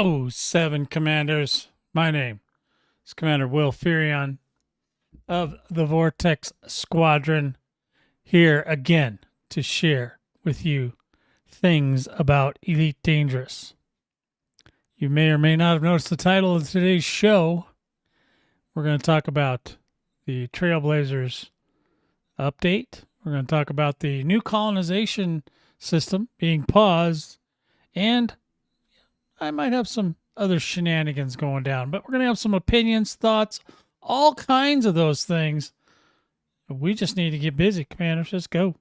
Oh, seven commanders. My name is Commander Will Furion of the Vortex Squadron, here again to share with you things about Elite Dangerous. You may or may not have noticed the title of today's show. We're going to talk about the Trailblazers update. We're going to talk about the new colonization system being paused, and I might have some other shenanigans going down, but we're going to have some opinions, thoughts, all kinds of those things. We just need to get busy, commanders. Let's go.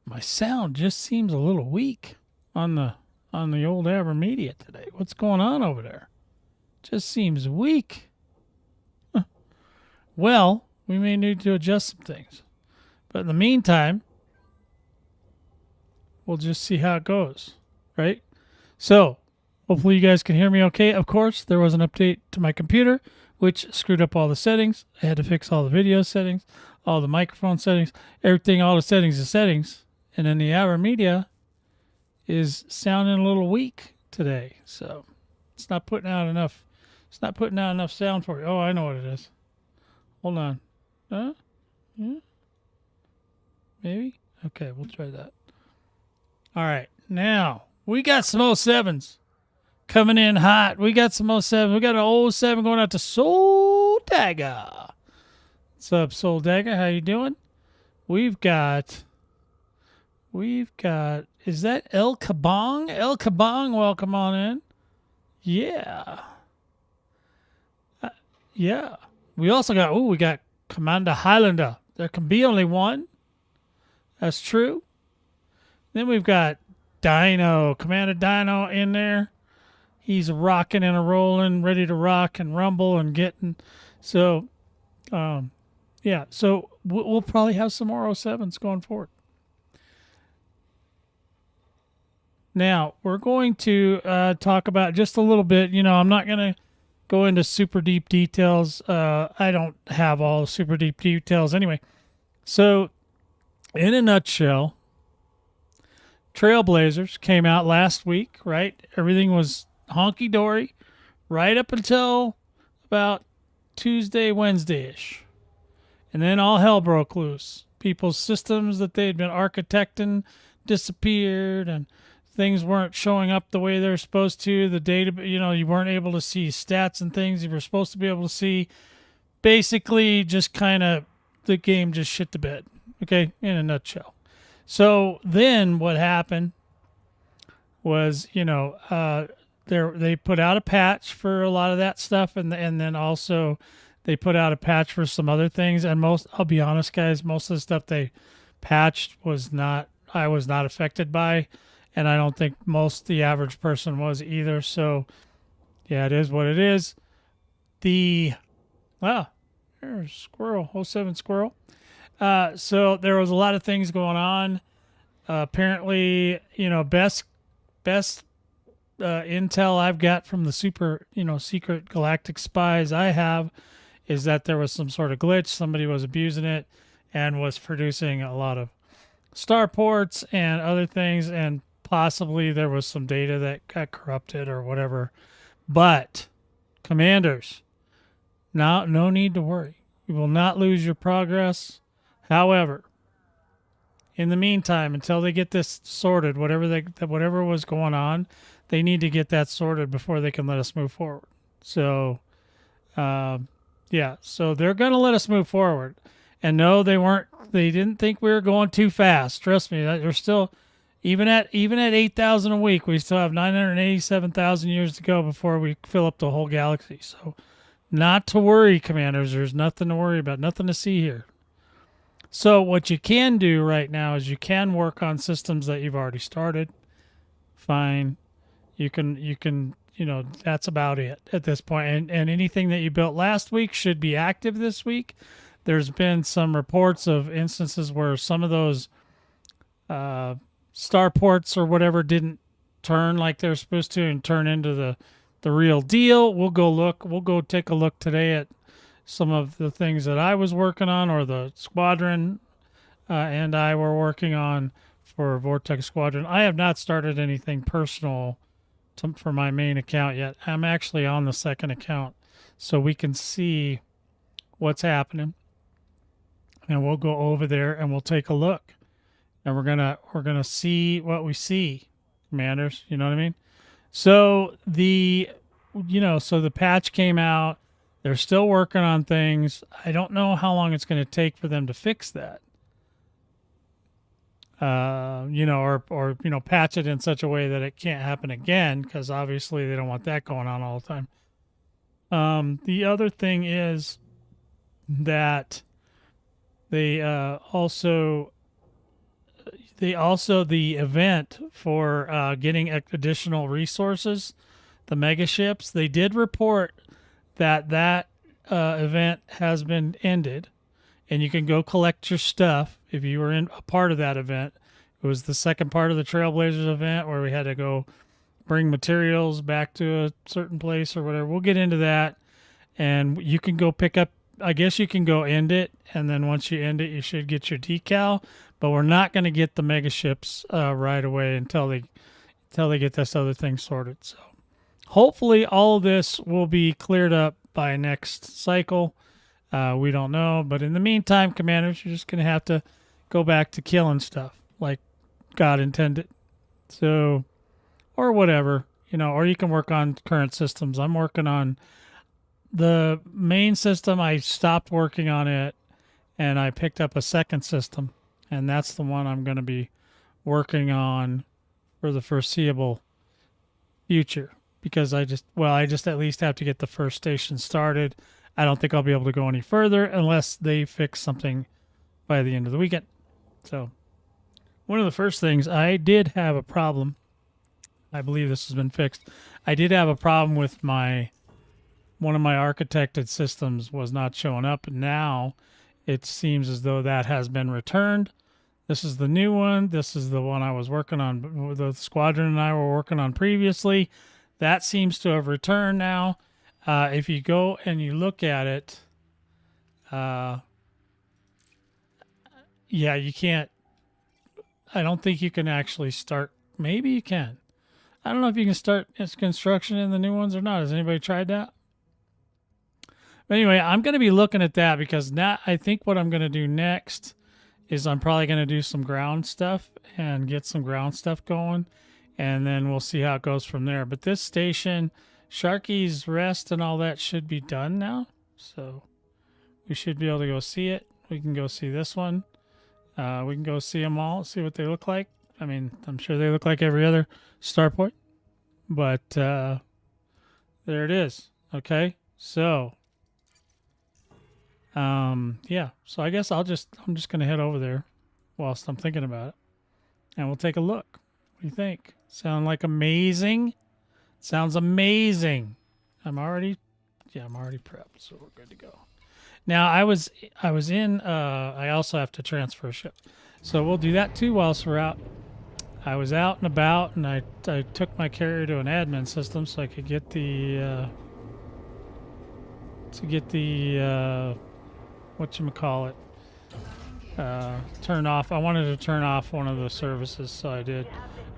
My sound just seems a little weak on the old Avermedia today. What's going on over there? Just seems weak. Well, we may need to adjust some things. But in the meantime, we'll just see how it goes, right? So, hopefully you guys can hear me okay. Of course, there was an update to my computer, which screwed up all the settings. I had to fix all the video settings, all the microphone settings, everything, all the settings is settings. And then the Avermedia is sounding a little weak today. So, it's not putting out enough. It's not putting out enough sound for you. Oh, I know what it is. Hold on. Yeah? Maybe? Okay, we'll try that. All right. Now, we got some 07s coming in hot. We got some 07. We got an 07 going out to Soul Dagger. What's up, Soul Dagger? How you doing? We've got, is that El Kabong? El Kabong, welcome on in. Yeah. Yeah. We also got, we got Commander Highlander. There can be only one. That's true. Then we've got Dino, Commander Dino in there. He's rocking and a rolling, ready to rock and rumble and getting. So, yeah. So we'll probably have some more 07s going forward. Now, we're going to talk about just a little bit. You know, I'm not going to go into super deep details. I don't have all the super deep details anyway. So, in a nutshell, Trailblazers came out last week, right? Everything was honky-dory right up until about Tuesday, Wednesday-ish. And then all hell broke loose. People's systems that they had been architecting disappeared, and things weren't showing up the way they're supposed to. The data, you weren't able to see stats and things you were supposed to be able to see. Basically, just kind of the game just shit the bed, okay, in a nutshell. So then what happened was, they put out a patch for a lot of that stuff, and then also they put out a patch for some other things. And I'll be honest, guys, most of the stuff they patched I was not affected by. And I don't think the average person was either. So, yeah, it is what it is. There's squirrel, 07 squirrel. So there was a lot of things going on. Apparently, best intel I've got from the super, secret galactic spies I have is that there was some sort of glitch. Somebody was abusing it and was producing a lot of starports and other things, and possibly there was some data that got corrupted or whatever. But, commanders, no need to worry. You will not lose your progress. However, in the meantime, until they get this sorted, whatever was going on, they need to get that sorted before they can let us move forward. So, so they're going to let us move forward. And no, they didn't think we were going too fast. Trust me, they're still, even at 8,000 a week, we still have 987,000 years to go before we fill up the whole galaxy. So, not to worry, commanders. There's nothing to worry about, nothing to see here. So what you can do right now is you can work on systems that you've already started. Fine. You can, that's about it at this point. And anything that you built last week should be active this week. There's been some reports of instances where some of those starports or whatever didn't turn like they're supposed to and turn into the the real deal. We'll go look. We'll go take a look today at some of the things that I was working on, or the squadron and I were working on for Vortex Squadron. I have not started anything personal for my main account yet. I'm actually on the second account, so we can see what's happening, and we'll go over there and we'll take a look, and we're gonna see what we see, commanders. You know what I mean? So the patch came out. They're still working on things. I don't know how long it's going to take for them to fix that. Or patch it in such a way that it can't happen again, because obviously they don't want that going on all the time. The other thing is that they also the event for getting additional resources, the mega ships, they did report that event has been ended, and you can go collect your stuff if you were in a part of that event. It was the second part of the Trailblazers event where we had to go bring materials back to a certain place or whatever. We'll get into that, and you can go pick up, I guess you can go end it, and then once you end it, you should get your decal, but we're not going to get the mega ships right away until they get this other thing sorted. So hopefully all of this will be cleared up by next cycle. We don't know, but in the meantime, commanders, you're just going to have to go back to killing stuff like God intended. So, or whatever, or you can work on current systems. I'm working on the main system. I stopped working on it, and I picked up a second system, and that's the one I'm going to be working on for the foreseeable future, because I just at least have to get the first station started. I don't think I'll be able to go any further unless they fix something by the end of the weekend. So one of the first things, I did have a problem. I believe this has been fixed. I did have a problem with one of my architected systems was not showing up. Now it seems as though that has been returned. This is the new one. This is the one I was working on. The squadron and I were working on previously. That seems to have returned now. If you go and you look at it, you can't. I don't think you can actually start. Maybe you can. I don't know if you can start its construction in the new ones or not. Has anybody tried that? But anyway, I'm going to be looking at that, because now I think what I'm going to do next is I'm probably going to do some ground stuff and get some ground stuff going, and then we'll see how it goes from there. But this station, Sharky's Rest and all that, should be done now, so we should be able to go see it. We can go see this one. We can go see them all, see what they look like. I mean, I'm sure they look like every other starport, but there it is. Okay, so so I guess I'm just gonna head over there whilst I'm thinking about it, and we'll take a look. What do you think? Sound like amazing? Sounds amazing. I'm already prepped, so we're good to go. Now I was in. I also have to transfer a ship, so we'll do that too whilst we're out. I was out and about, and I took my carrier to an admin system so I could get the whatchamacallit, turn off. I wanted to turn off one of the services, so I did.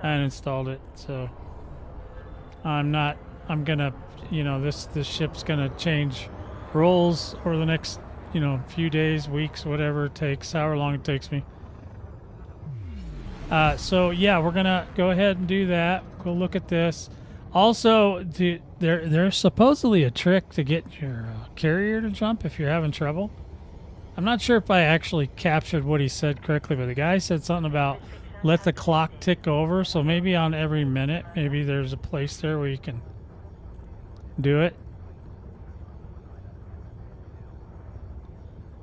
I installed it, so I'm gonna, this ship's gonna change roles over the next, few days, weeks, whatever it takes, however long it takes me. So yeah, we're gonna go ahead and do that. Go look at this. Also, there's supposedly a trick to get your carrier to jump if you're having trouble. I'm not sure if I actually captured what he said correctly, but the guy said something about let the clock tick over. So maybe on every minute, maybe there's a place there where you can do it.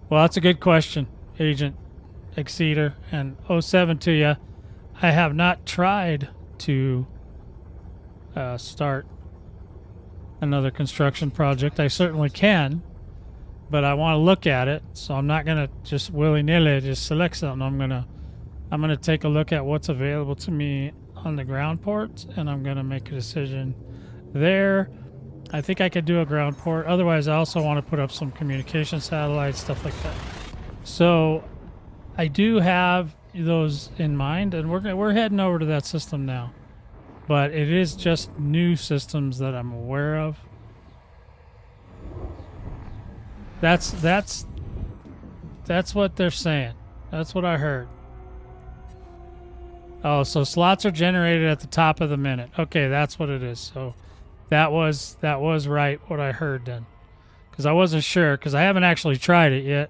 Well, that's a good question, Agent Exceeder, and 07 to you. I have not tried to start another construction project. I certainly can, but I want to look at it, so I'm not gonna just willy-nilly just select something. I'm gonna take a look at what's available to me on the ground ports, and I'm gonna make a decision there. I think I could do a ground port. Otherwise, I also want to put up some communication satellites, stuff like that. So I do have those in mind, and we're heading over to that system now. But it is just new systems that I'm aware of. That's what they're saying. That's what I heard. Oh, so slots are generated at the top of the minute. Okay, that's what it is. So that was right what I heard then. Because I wasn't sure, because I haven't actually tried it yet.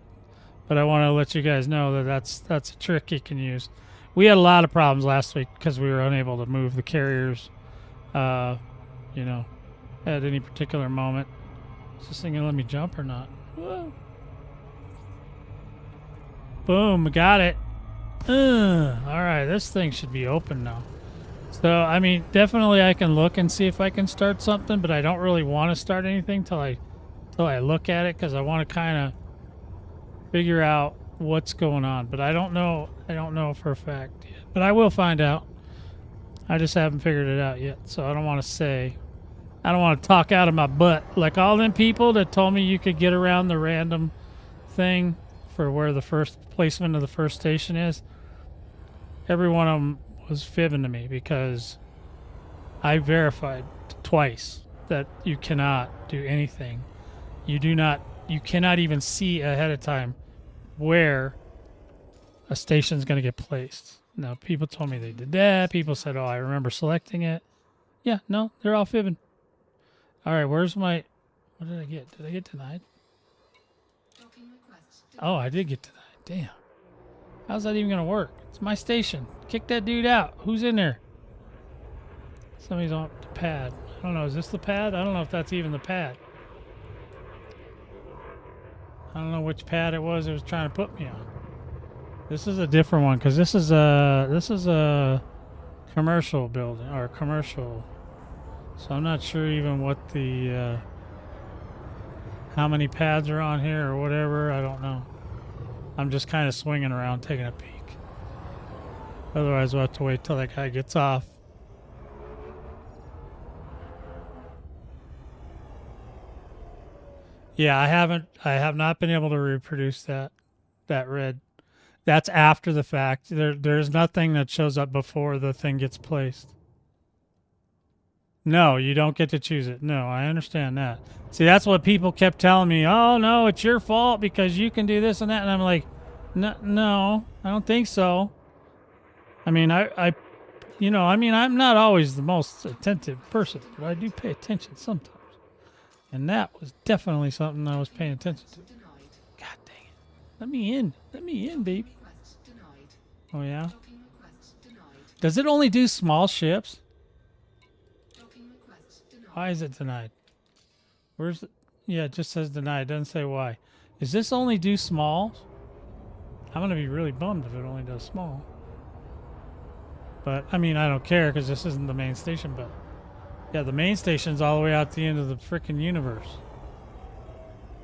But I want to let you guys know that that's a trick you can use. We had a lot of problems last week because we were unable to move the carriers, you know, at any particular moment. Is this thing going to let me jump or not? Whoa. Boom, got it. All right, this thing should be open now. So, I mean, definitely I can look and see if I can start something, but I don't really want to start anything till I look at it, because I want to kind of figure out what's going on. But I don't know for a fact yet. But I will find out. I just haven't figured it out yet, so I don't want to say. I don't want to talk out of my butt. Like all them people that told me you could get around the random thing for where the first placement of the first station is. Every one of them was fibbing to me, because I verified twice that you cannot do anything. You cannot even see ahead of time where a station's going to get placed. Now, people told me they did that. People said, oh, I remember selecting it. Yeah, no, they're all fibbing. All right, where's my... What did I get? Did I get denied? Oh, I did get denied. Damn. How's that even going to work? It's my station. Kick that dude out. Who's in there? Somebody's on the pad. I don't know. Is this the pad? I don't know if that's even the pad. I don't know which pad it was trying to put me on. This is a different one, because this is a commercial building, or commercial. So I'm not sure even what the how many pads are on here or whatever. I don't know. I'm just kind of swinging around, taking a peek. Otherwise, we'll have to wait till that guy gets off. Yeah, I have not been able to reproduce that red. That's after the fact. There's nothing that shows up before the thing gets placed. No, you don't get to choose it. No, I understand that. See, that's what people kept telling me. Oh, no, it's your fault because you can do this and that. And I'm like, no, I don't think so. I mean, I'm not always the most attentive person, but I do pay attention sometimes. And that was definitely something I was paying attention to. God dang it. Let me in. Let me in, baby. Oh, yeah? Does it only do small ships? Why is it denied? Where's it? Yeah, it just says denied. It doesn't say why. Is this only do small? I'm going to be really bummed if it only does small. But, I mean, I don't care because this isn't the main station, but... Yeah, the main station's all the way out the end of the freaking universe.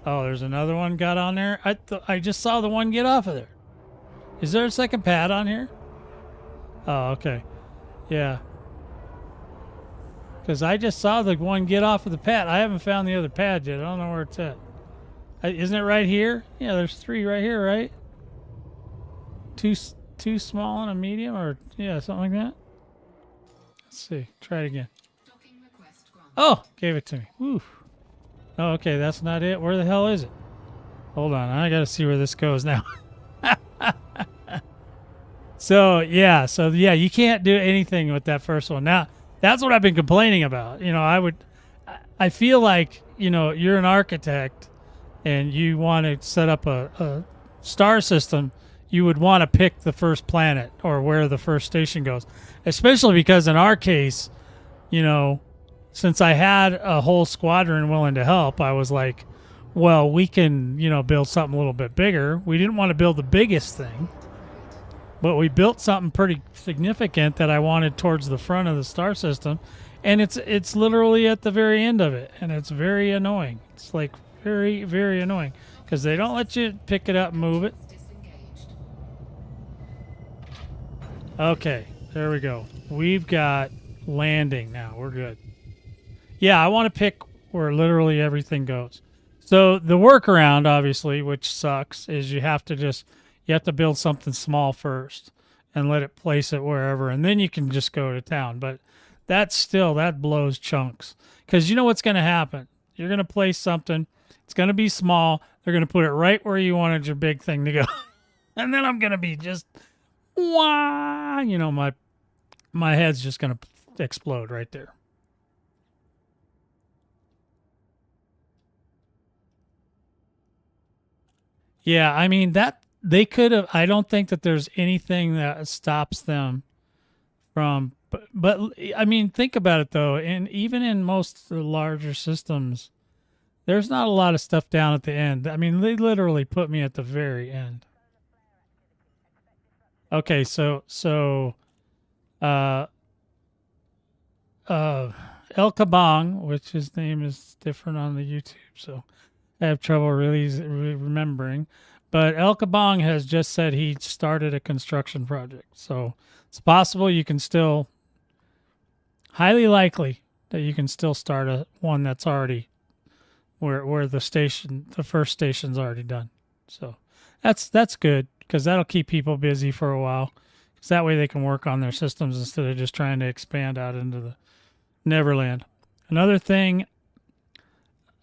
Oh, there's another one got on there? I just saw the one get off of there. Is there a second pad on here? Oh, okay. Yeah. Because I just saw the one get off of the pad. I haven't found the other pad yet. I don't know where it's at. Isn't it right here? Yeah, there's 3 right here, right? Two small and a medium, or yeah, something like that. Let's see. Try it again. Oh, gave it to me. Woo. Oh, okay, that's not it. Where the hell is it? Hold on, I gotta see where this goes now. So yeah, you can't do anything with that first one. Now, that's what I've been complaining about. You know, I feel like, you know, you're an architect and you want to set up a star system, you would want to pick the first planet or where the first station goes. Especially because in our case, you know, since I had a whole squadron willing to help, I was like, well, we can, you know, build something a little bit bigger. We didn't want to build the biggest thing, but we built something pretty significant that I wanted towards the front of the star system, and it's literally at the very end of it, and it's very annoying. It's like very, very annoying because they don't let you pick it up and move it. Okay, there we go. We've got landing now. We're good. Yeah, I want to pick where literally everything goes. So the workaround, obviously, which sucks, is you have to build something small first and let it place it wherever, and then you can just go to town. But that blows chunks, because you know what's going to happen. You're going to place something. It's going to be small. They're going to put it right where you wanted your big thing to go, and then I'm going to be just wah. My head's just going to explode right there. Yeah, I mean that they could have. I don't think that there's anything that stops them from. But I mean, think about it though. And even in most of the larger systems, there's not a lot of stuff down at the end. I mean, they literally put me at the very end. Okay, so uh El Kabong, which his name is different on the YouTube, so I have trouble really remembering. But El Kabong has just said he started a construction project. So it's possible you can still, highly likely that you can still start one that's already where the first station's already done. So that's good, because that'll keep people busy for a while. Because that way they can work on their systems instead of just trying to expand out into the Neverland. Another thing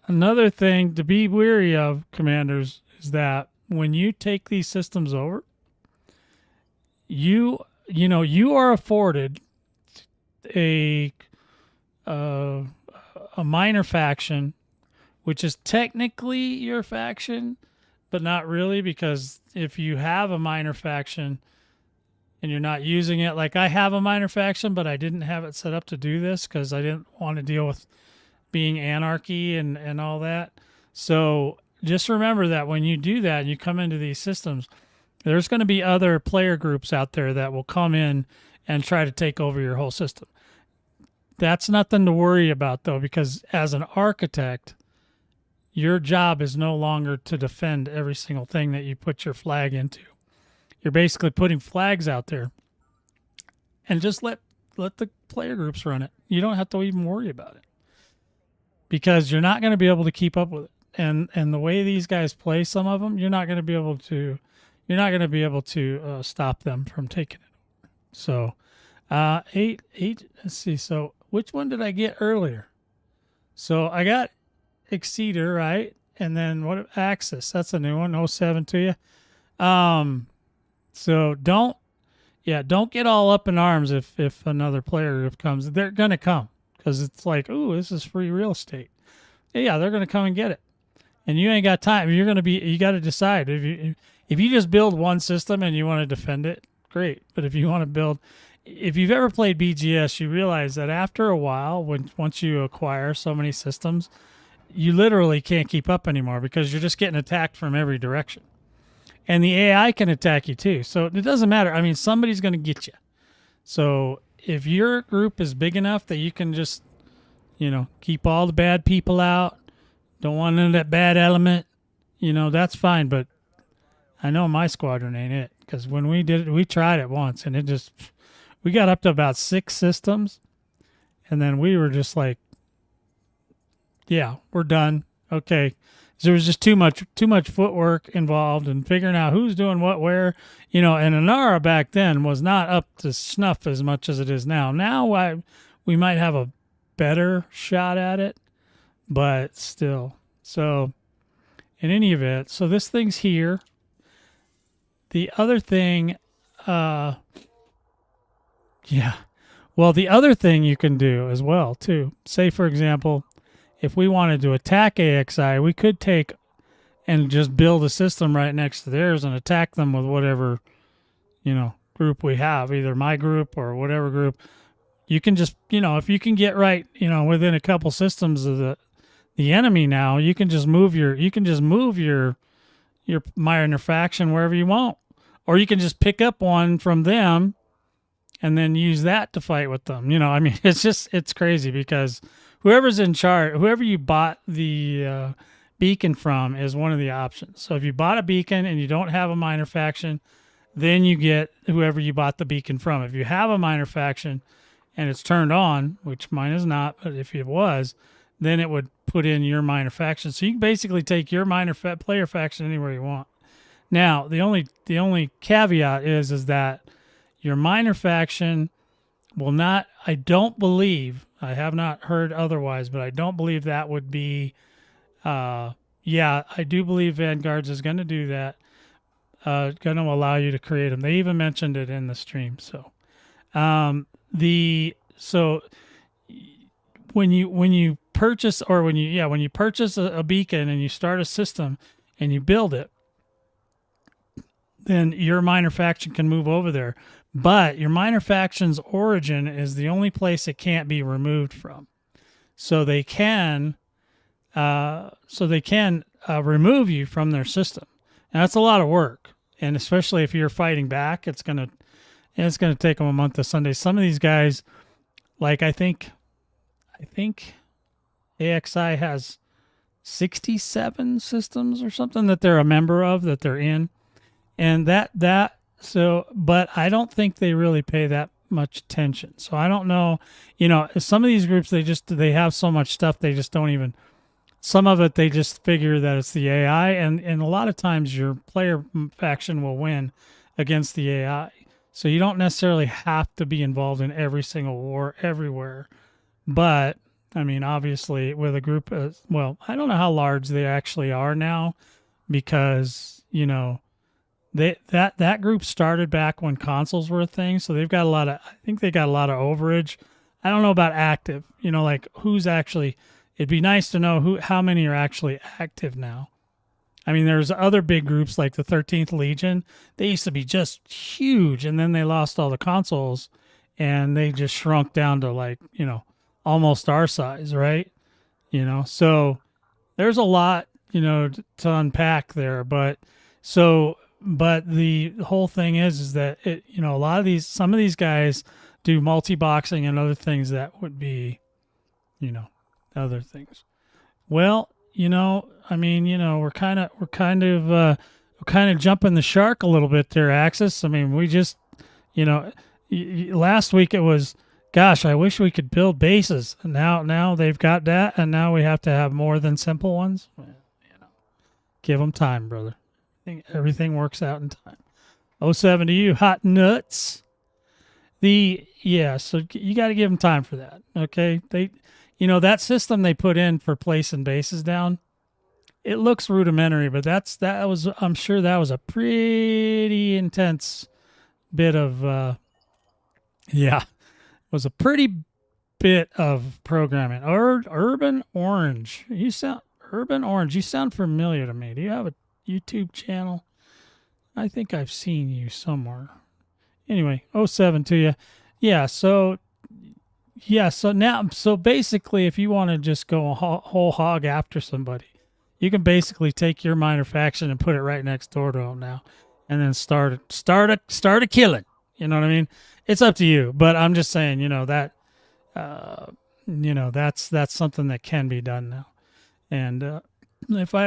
to be wary of, commanders, is that when you take these systems over, you are afforded a uh, a minor faction, which is technically your faction, but not really, because if you have a minor faction and you're not using it, like I have a minor faction, but I didn't have it set up to do this because I didn't want to deal with being anarchy and all that. So just remember that when you do that and you come into these systems, there's going to be other player groups out there that will come in and try to take over your whole system. That's nothing to worry about, though, because as an architect, your job is no longer to defend every single thing that you put your flag into. You're basically putting flags out there, and just let the player groups run it. You don't have to even worry about it, because you're not going to be able to keep up with it. And the way these guys play, some of them, you're not going to be able to stop them from taking it. So, eight. Let's see. So, which one did I get earlier? So I got Exceeder, right? And then what? Axis. That's a new one. 07 to you. So don't get all up in arms if another player group comes. They're gonna come, because it's like, ooh, this is free real estate. Yeah, they're gonna come and get it, and you ain't got time. You got to decide if you just build one system and you want to defend it, great. But if you want to if you've ever played BGS, you realize that after a while, once you acquire so many systems, you literally can't keep up anymore, because you're just getting attacked from every direction. And the AI can attack you too. So it doesn't matter. I mean, somebody's going to get you. So if your group is big enough that you can just, keep all the bad people out, don't want none of that bad element, that's fine. But I know my squadron ain't it. Because when we did it, we tried it once, and we got up to about 6 systems. And then we were just like, yeah, we're done. Okay. There was just too much footwork involved in figuring out who's doing what where, and Anara back then was not up to snuff as much as it is now. Now we might have a better shot at it, but still. So in any event, so this thing's here. The other thing, well, the other thing you can do as well too. Say for example, if we wanted to attack AXI, we could take and just build a system right next to theirs and attack them with whatever, group we have, either my group or whatever group. You can just, if you can get right, within a couple systems of the enemy now, you can just move your minor faction wherever you want. Or you can just pick up one from them and then use that to fight with them. It's crazy, because whoever's in charge, whoever you bought the beacon from is one of the options. So if you bought a beacon and you don't have a minor faction, then you get whoever you bought the beacon from. If you have a minor faction and it's turned on, which mine is not, but if it was, then it would put in your minor faction. So you can basically take your player faction anywhere you want. Now, the only caveat is that your minor faction will not. I don't believe. I have not heard otherwise, but I don't believe that would be. Yeah, I do believe Vanguards is going to do that. Going to allow you to create them. They even mentioned it in the stream. So, so when you purchase or when you purchase a beacon and you start a system and you build it, then your minor faction can move over there. But your minor faction's origin is the only place it can't be removed from. So they can remove you from their system. And that's a lot of work. And especially if you're fighting back, it's gonna take them a month to Sunday. Some of these guys, like I think AXI has 67 systems or something that they're a member of, that they're in. And but I don't think they really pay that much attention. So I don't know, some of these groups, they have so much stuff, they just don't even, some of it, they just figure that it's the AI. And a lot of times your player faction will win against the AI. So you don't necessarily have to be involved in every single war everywhere. But I mean, obviously with a group, I don't know how large they actually are now, because, that group started back when consoles were a thing, so they've got I think they got a lot of overage. I don't know about active, like who's actually. It'd be nice to know how many are actually active now. I mean, there's other big groups like the 13th Legion. They used to be just huge, and then they lost all the consoles, and they just shrunk down to almost our size, right? So there's a lot, to unpack there, but the whole thing is that a lot of some of these guys do multi-boxing and other things that would be, other things. Well, I mean, we're kind of jumping the shark a little bit there, Axis. I mean, we just, last week it was, gosh, I wish we could build bases. And now they've got that, and now we have to have more than simple ones. Well, give them time, brother. Everything works out in time. 07 to you, hot nuts. So you got to give them time for that. Okay, that system they put in for placing bases down, it looks rudimentary, but I'm sure that was a pretty intense bit of was a pretty bit of programming. Urban Orange, you sound familiar to me. Do you have a YouTube channel? I think I've seen you somewhere. Anyway, 07 to you. So basically, if you want to just go whole hog after somebody, you can basically take your minor faction and put it right next door to them now, and then start a killing. You know what I mean? It's up to you, but I'm just saying, that's something that can be done now. And if I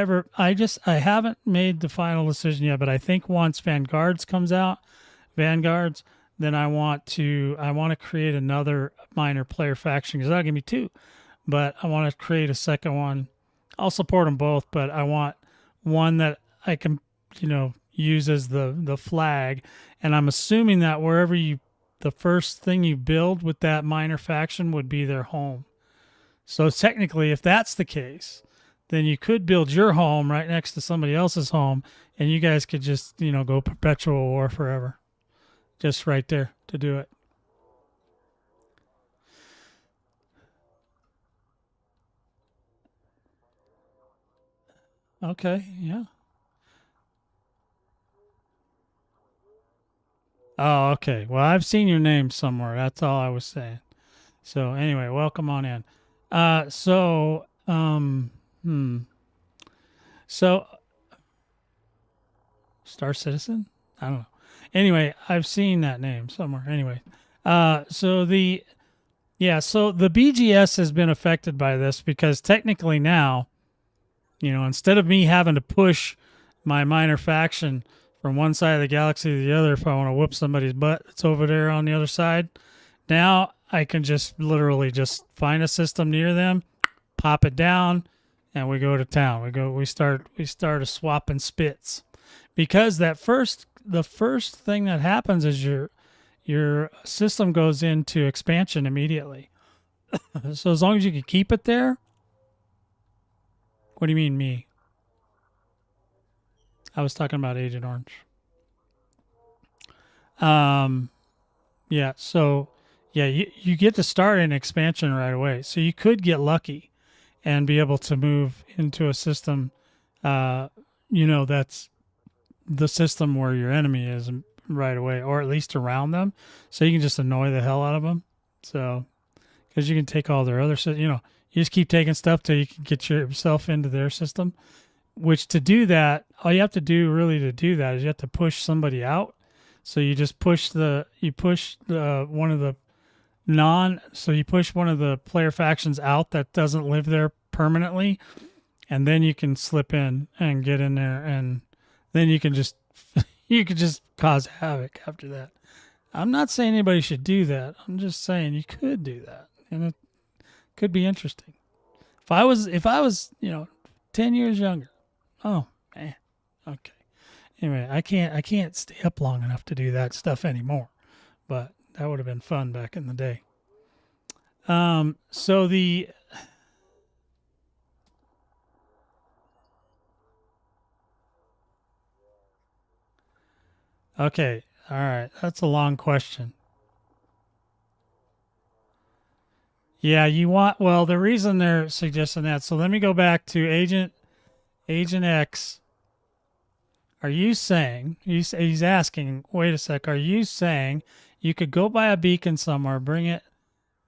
haven't made the final decision yet, but I think once Vanguards comes out, then I want to create another minor player faction, because that'll give me two, but I want to create a second one. I'll support them both, but I want one that I can, use as the flag. And I'm assuming that the first thing you build with that minor faction would be their home. So technically, if that's the case, then you could build your home right next to somebody else's home, and you guys could just, go perpetual war forever. Just right there to do it. Okay, yeah. Oh, okay. Well, I've seen your name somewhere. That's all I was saying. So anyway, welcome on in. So Star Citizen? I don't know. Anyway, I've seen that name somewhere. Anyway, so the BGS has been affected by this, because technically now, instead of me having to push my minor faction from one side of the galaxy to the other if I want to whoop somebody's butt that's over there on the other side, now I can just literally just find a system near them, pop it down, and we go to town. We start a swapping spits, because the first thing that happens is your system goes into expansion immediately. So as long as you can keep it there. What do you mean, me? I was talking about Agent Orange. Yeah, so yeah, you get to start an expansion right away. So you could get lucky and be able to move into a system, that's the system where your enemy is right away, or at least around them. So you can just annoy the hell out of them. So, because you can take all their other, you just keep taking stuff till you can get yourself into their system. Which, to do that, all you have to do really to do that is you have to push somebody out. So you just push one of the player factions out that doesn't live there permanently, and then you can slip in and get in there, and then you can just cause havoc after that. I'm not saying anybody should do that. I'm just saying you could do that, and it could be interesting. If I was 10 years younger. Oh man. Okay. Anyway, I can't stay up long enough to do that stuff anymore. But that would have been fun back in the day. Okay, all right. That's a long question. Yeah, the reason they're suggesting that. So let me go back to Agent X. Are you saying, he's asking, wait a sec, are you saying you could go buy a beacon somewhere, bring it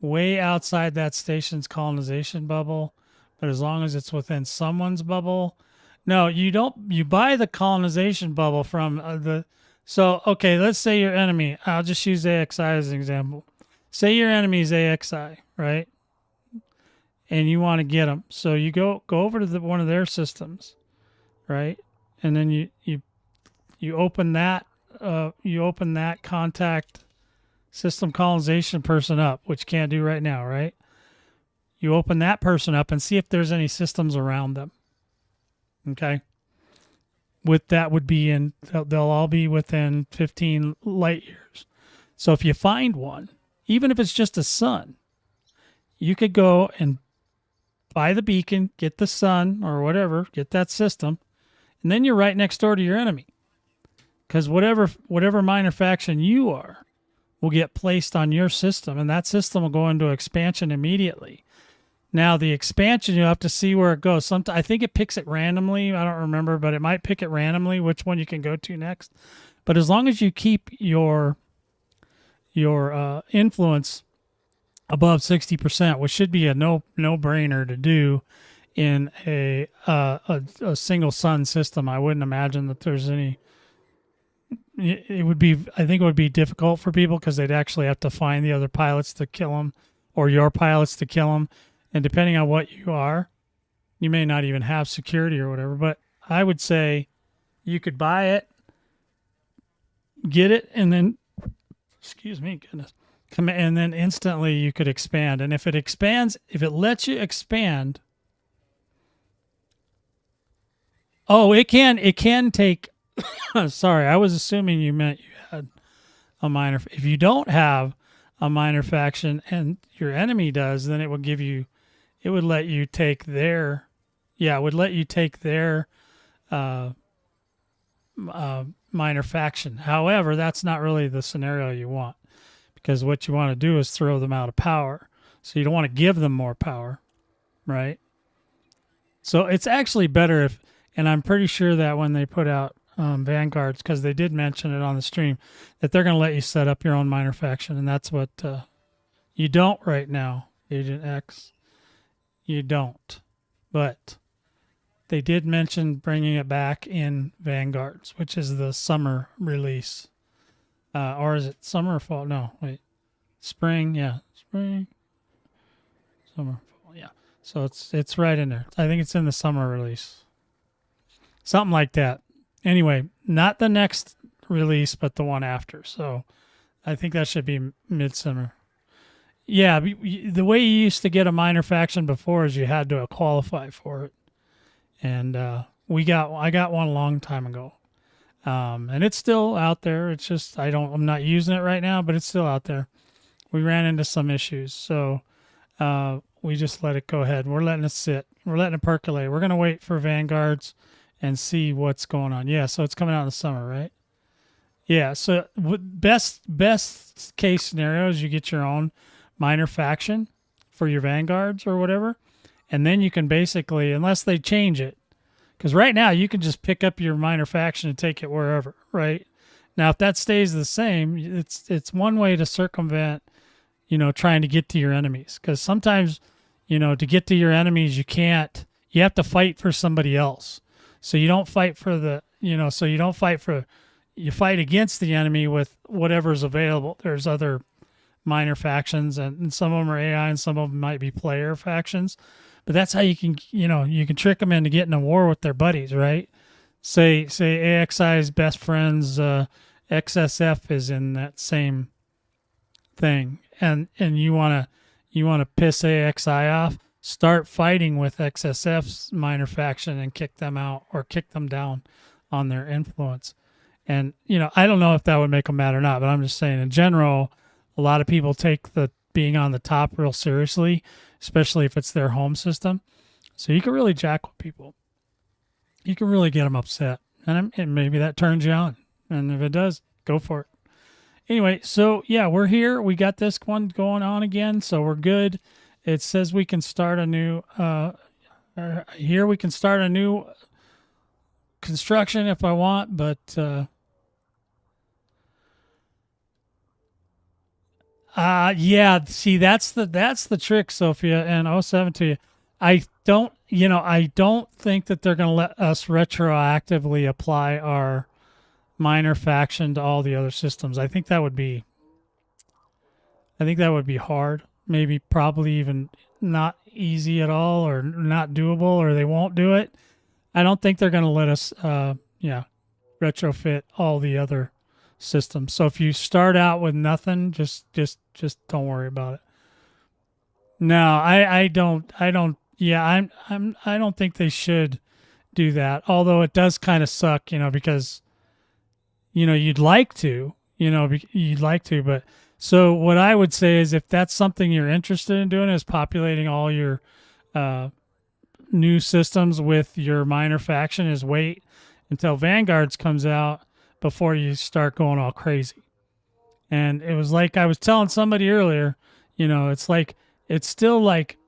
way outside that station's colonization bubble, but as long as it's within someone's bubble? No, you don't. You buy the colonization bubble from so, okay, let's say your enemy, I'll just use AXI as an example. Say your enemy is AXI, right? And you want to get them. So you go over to one of their systems, right? And then you open that contact system colonization person up, which you can't do right now, right? You open that person up and see if there's any systems around them. Okay. With that would be they'll all be within 15 light years. So if you find one, even if it's just a sun, you could go and buy the beacon, get the sun or whatever, get that system, and then you're right next door to your enemy. Because whatever minor faction you are will get placed on your system, and that system will go into expansion immediately. Now, the expansion, you'll have to see where it goes. I think it picks it randomly. I don't remember, but it might pick it randomly which one you can go to next. But as long as you keep your influence above 60%, which should be a no-brainer to do in a single sun system, I wouldn't imagine that there's any. It would be. I think it would be difficult for people because they'd actually have to find the other pilots to kill them, or your pilots to kill them. And depending on what you are, you may not even have security or whatever. But I would say you could buy it, get it, and then, excuse me, goodness, and then instantly you could expand. And if it expands, if it lets you expand, it can take. Sorry, I was assuming you meant you had a minor. If you don't have a minor faction and your enemy does, then it would give you. It would let you take their. Yeah, it would let you take their minor faction. However, that's not really the scenario you want, because what you want to do is throw them out of power. So you don't want to give them more power, right? So it's actually better if, and I'm pretty sure that when they put out Vanguards, because they did mention it on the stream, that they're going to let you set up your own minor faction, and that's what you don't right now, Agent X. You don't. But they did mention bringing it back in Vanguards, which is the summer release. Or is it summer or fall? No, wait. Spring, yeah. Spring. Summer, fall, yeah. So it's right in there. I think it's in the summer release. Something like that. Anyway, not the next release, but the one after. So I think that should be midsummer. Yeah, the way you used to get a minor faction before is you had to qualify for it, and I got one a long time ago, and it's still out there. It's just I'm not using it right now, but it's still out there. We ran into some issues, so we just let it go ahead. We're letting it sit. We're letting it percolate. We're gonna wait for Vanguards and see what's going on. Yeah, so it's coming out in the summer, right? Yeah. So best case scenario is you get your own minor faction for your Vanguards or whatever, and then you can basically, unless they change it, because right now you can just pick up your minor faction and take it wherever, right? Now, if that stays the same, it's one way to circumvent, trying to get to your enemies. Because sometimes, to get to your enemies, you have to fight for somebody else. So you don't fight for you fight against the enemy with whatever's available. There's other minor factions, and some of them are AI and some of them might be player factions. But that's how you can trick them into getting a war with their buddies, right? Say AXI's best friends, XSF is in that same thing, and you wanna piss AXI off. Start fighting with XSF's minor faction and kick them out or kick them down on their influence. And I don't know if that would make them mad or not, but I'm just saying in general, a lot of people take the being on the top real seriously, especially if it's their home system. So you can really jack with people. You can really get them upset, and maybe that turns you on. And if it does, go for it. Anyway, so yeah, we're here. We got this one going on again, so we're good. It says we can start a new. Here we can start a new construction if I want, but. Yeah, see that's the trick, Sophia, and 07 to you. I don't think that they're going to let us retroactively apply our minor faction to all the other systems. I think that would be hard, maybe probably even not easy at all or not doable, or they won't do it. I don't think they're going to let us retrofit all the other systems. So if you start out with nothing, just don't worry about it. No, I don't I don't think they should do that. Although it does kind of suck, because you'd like to, but so what I would say is if that's something you're interested in doing is populating all your new systems with your minor faction, is wait until Vanguards comes out before you start going all crazy. And it was like I was telling somebody earlier, it's still like,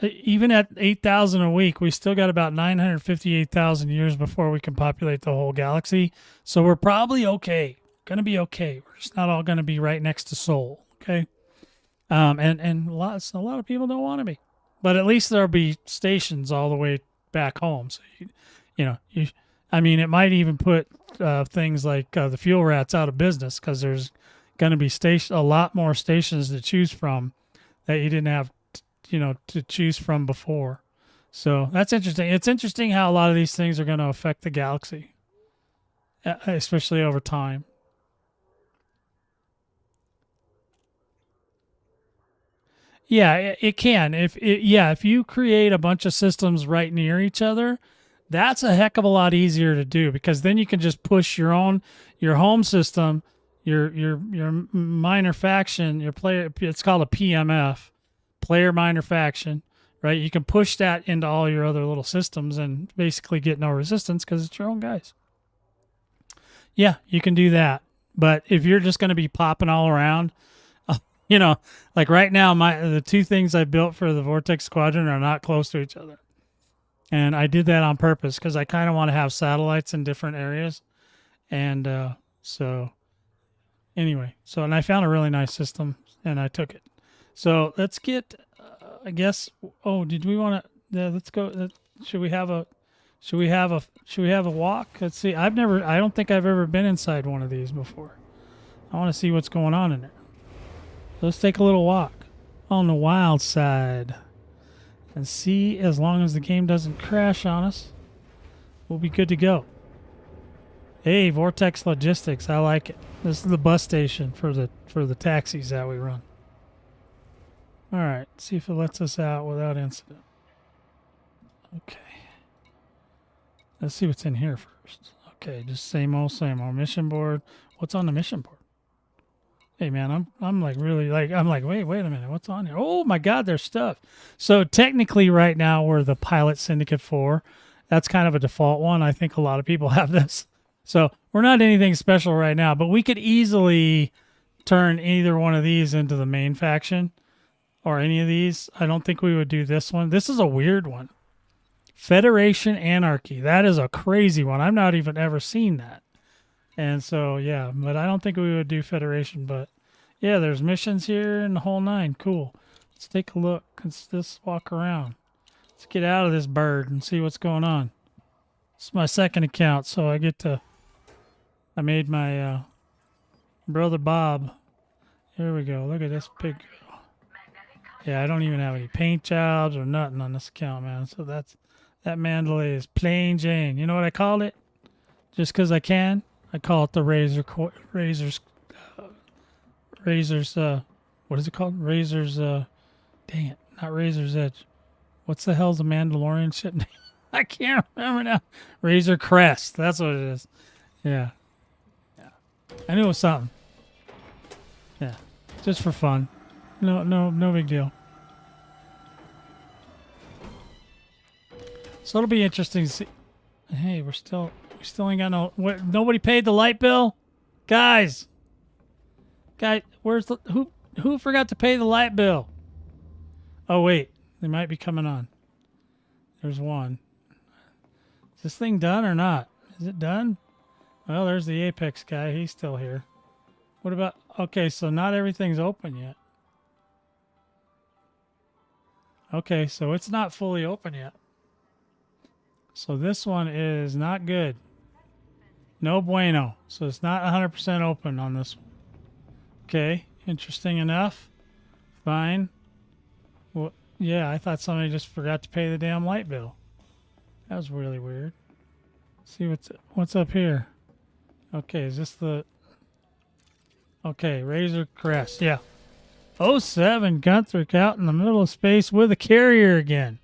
even at 8,000 a week, we still got about 958,000 years before we can populate the whole galaxy. So we're probably okay. Going to be okay. We're just not all going to be right next to Sol. Okay. And a lot of people don't want to be, but at least there'll be stations all the way back home. So it might even put things like the fuel rats out of business, because there's going to be a lot more stations to choose from that you didn't have, to choose from before. So that's interesting. It's interesting how a lot of these things are going to affect the galaxy, especially over time. Yeah, it can. If you create a bunch of systems right near each other, that's a heck of a lot easier to do, because then you can just push your home system, your minor faction, your player. It's called a PMF, player minor faction, right? You can push that into all your other little systems and basically get no resistance because it's your own guys. Yeah, you can do that. But if you're just going to be popping all around, like right now, the two things I built for the Vortex Squadron are not close to each other. And I did that on purpose because I kind of want to have satellites in different areas. And and I found a really nice system and I took it. So let's get, I guess, did we want to, let's go, should we have a walk? Let's see. I don't think I've ever been inside one of these before. I want to see what's going on in there. So let's take a little walk on the wild side and see, as long as the game doesn't crash on us, we'll be good to go. Hey, Vortex Logistics, I like it. This is the bus station for the taxis that we run. All right, see if it lets us out without incident. Okay. Let's see what's in here first. Okay, just same old mission board. What's on the mission board? Hey man, I'm like really like I'm like wait a minute, what's on here? Oh my God, there's stuff. So technically, right now we're the Pilot Syndicate 4. That's kind of a default one. I think a lot of people have this. So we're not anything special right now, but we could easily turn either one of these into the main faction or any of these. I don't think we would do this one. This is a weird one. Federation Anarchy. That is a crazy one. I've not even ever seen that. And so, yeah, but I don't think we would do Federation. But, yeah, there's missions here and the whole nine. Cool. Let's take a look. Let's walk around. Let's get out of this bird and see what's going on. It's my second account, so I get to... I made my brother Bob. Here we go. Look at this pig girl. Yeah, I don't even have any paint jobs or nothing on this account, man. So that Mandalay is plain Jane. You know what I called it? Just because I can? I call it the Razor's, what is it called? Razor's, dang it, not Razor's Edge. What's the hell's the Mandalorian shit name? I can't remember now. Razor Crest, that's what it is. Yeah. I knew it was something. Yeah, just for fun. No big deal. So it'll be interesting to see. Hey, we still ain't got nobody paid the light bill? Guys, where's who forgot to pay the light bill? Oh wait, they might be coming on. There's one. Is this thing done or not? Is it done? Well, there's the Apex guy. He's still here. What about... Okay, so not everything's open yet. Okay, so it's not fully open yet. So this one is not good. No bueno. So it's not 100% open on this one. Okay, interesting enough. Fine. Well, yeah, I thought somebody just forgot to pay the damn light bill. That was really weird. See what's up here. Okay, is this the... Okay, Razor Crest, yeah. 07 Guthrie out in the middle of space with a carrier again.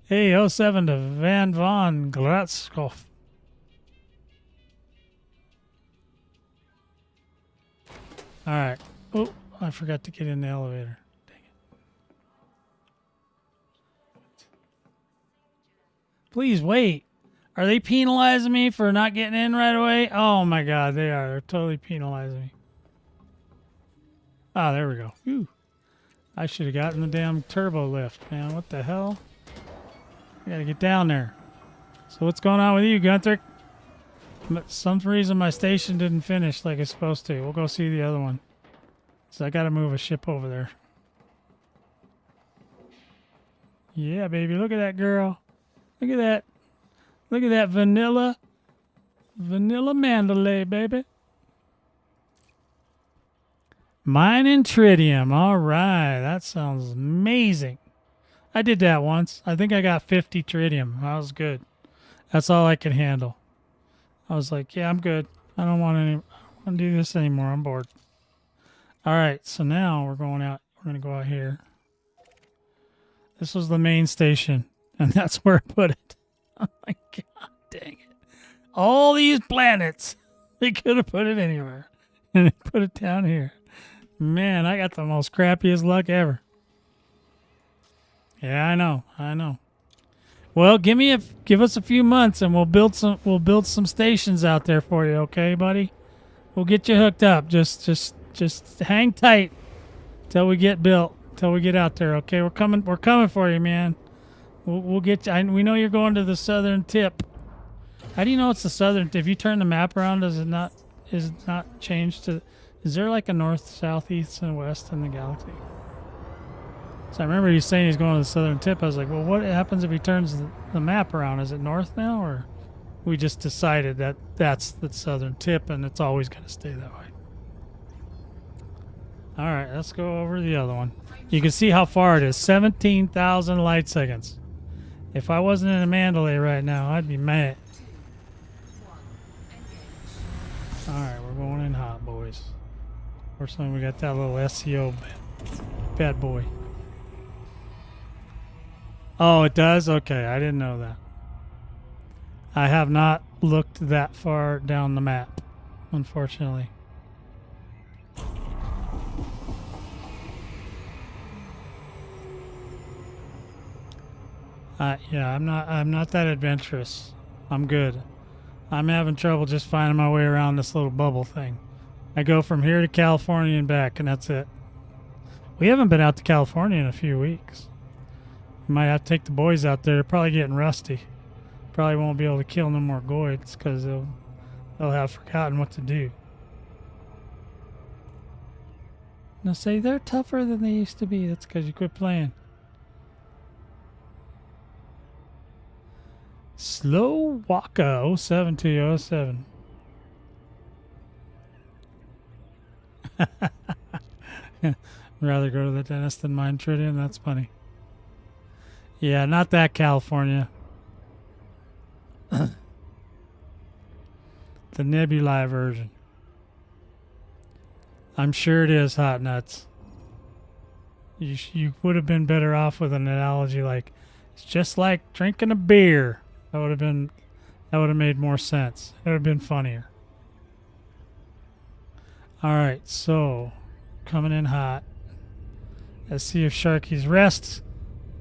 Hey, 07 to Van Von Glatskoff. All right. Oh, I forgot to get in the elevator. Dang it. Please wait. Are they penalizing me for not getting in right away? Oh my God, they are. They're totally penalizing me. Ah, there we go. Whew. I should have gotten the damn turbo lift, man. What the hell? I gotta get down there. So what's going on with you, Gunther? Some reason my station didn't finish like it's supposed to. We'll go see the other one. So I gotta move a ship over there. Yeah, baby. Look at that girl. Look at that. Look at that vanilla Mandalay, baby. Mining tritium. All right. That sounds amazing. I did that once. I think I got 50 tritium. That was good. That's all I could handle. I was like, yeah, I'm good. I don't want to do this anymore. I'm bored. All right. So now we're going out. We're going to go out here. This was the main station, and that's where I put it. Oh my God, dang it. All these planets. They could have put it anywhere. And they put it down here. Man, I got the most crappiest luck ever. Yeah, I know. Well, give us a few months and we'll build some stations out there for you, okay, buddy? We'll get you hooked up. Just hang tight till we get built, till we get out there, okay? We're coming for you, man. We'll get you. We know you're going to the southern tip. How do you know it's the southern tip? If you turn the map around, is it not changed to... Is there like a north, south, east, and west in the galaxy? So I remember you saying he's going to the southern tip. I was like, well, what happens if he turns the map around? Is it north now, or we just decided that that's the southern tip and it's always going to stay that way? All right, let's go over the other one. You can see how far it is. 17,000 light seconds. If I wasn't in a Mandalay right now, I'd be mad. All right, we're going in hot, boys. Fortunately, we got that little SEO bit. bad boy. Oh, it does? Okay, I didn't know that. I have not looked that far down the map, unfortunately. Yeah, I'm not that adventurous. I'm good. I'm having trouble just finding my way around this little bubble thing. I go from here to California and back, and that's it. We haven't been out to California in a few weeks. We might have to take the boys out there. They're probably getting rusty. Probably won't be able to kill no more goids because they'll have forgotten what to do. Now say they're tougher than they used to be. That's because you quit playing. Slow Waka 07207. Rather go to the dentist than mine Tritium. That's funny. Yeah, not that California. The Nebulae version. I'm sure it is, Hot Nuts. You would have been better off with an analogy like, it's just like drinking a beer. That would have made more sense. It would have been funnier. All right, so coming in hot. Let's see if Sharky's rest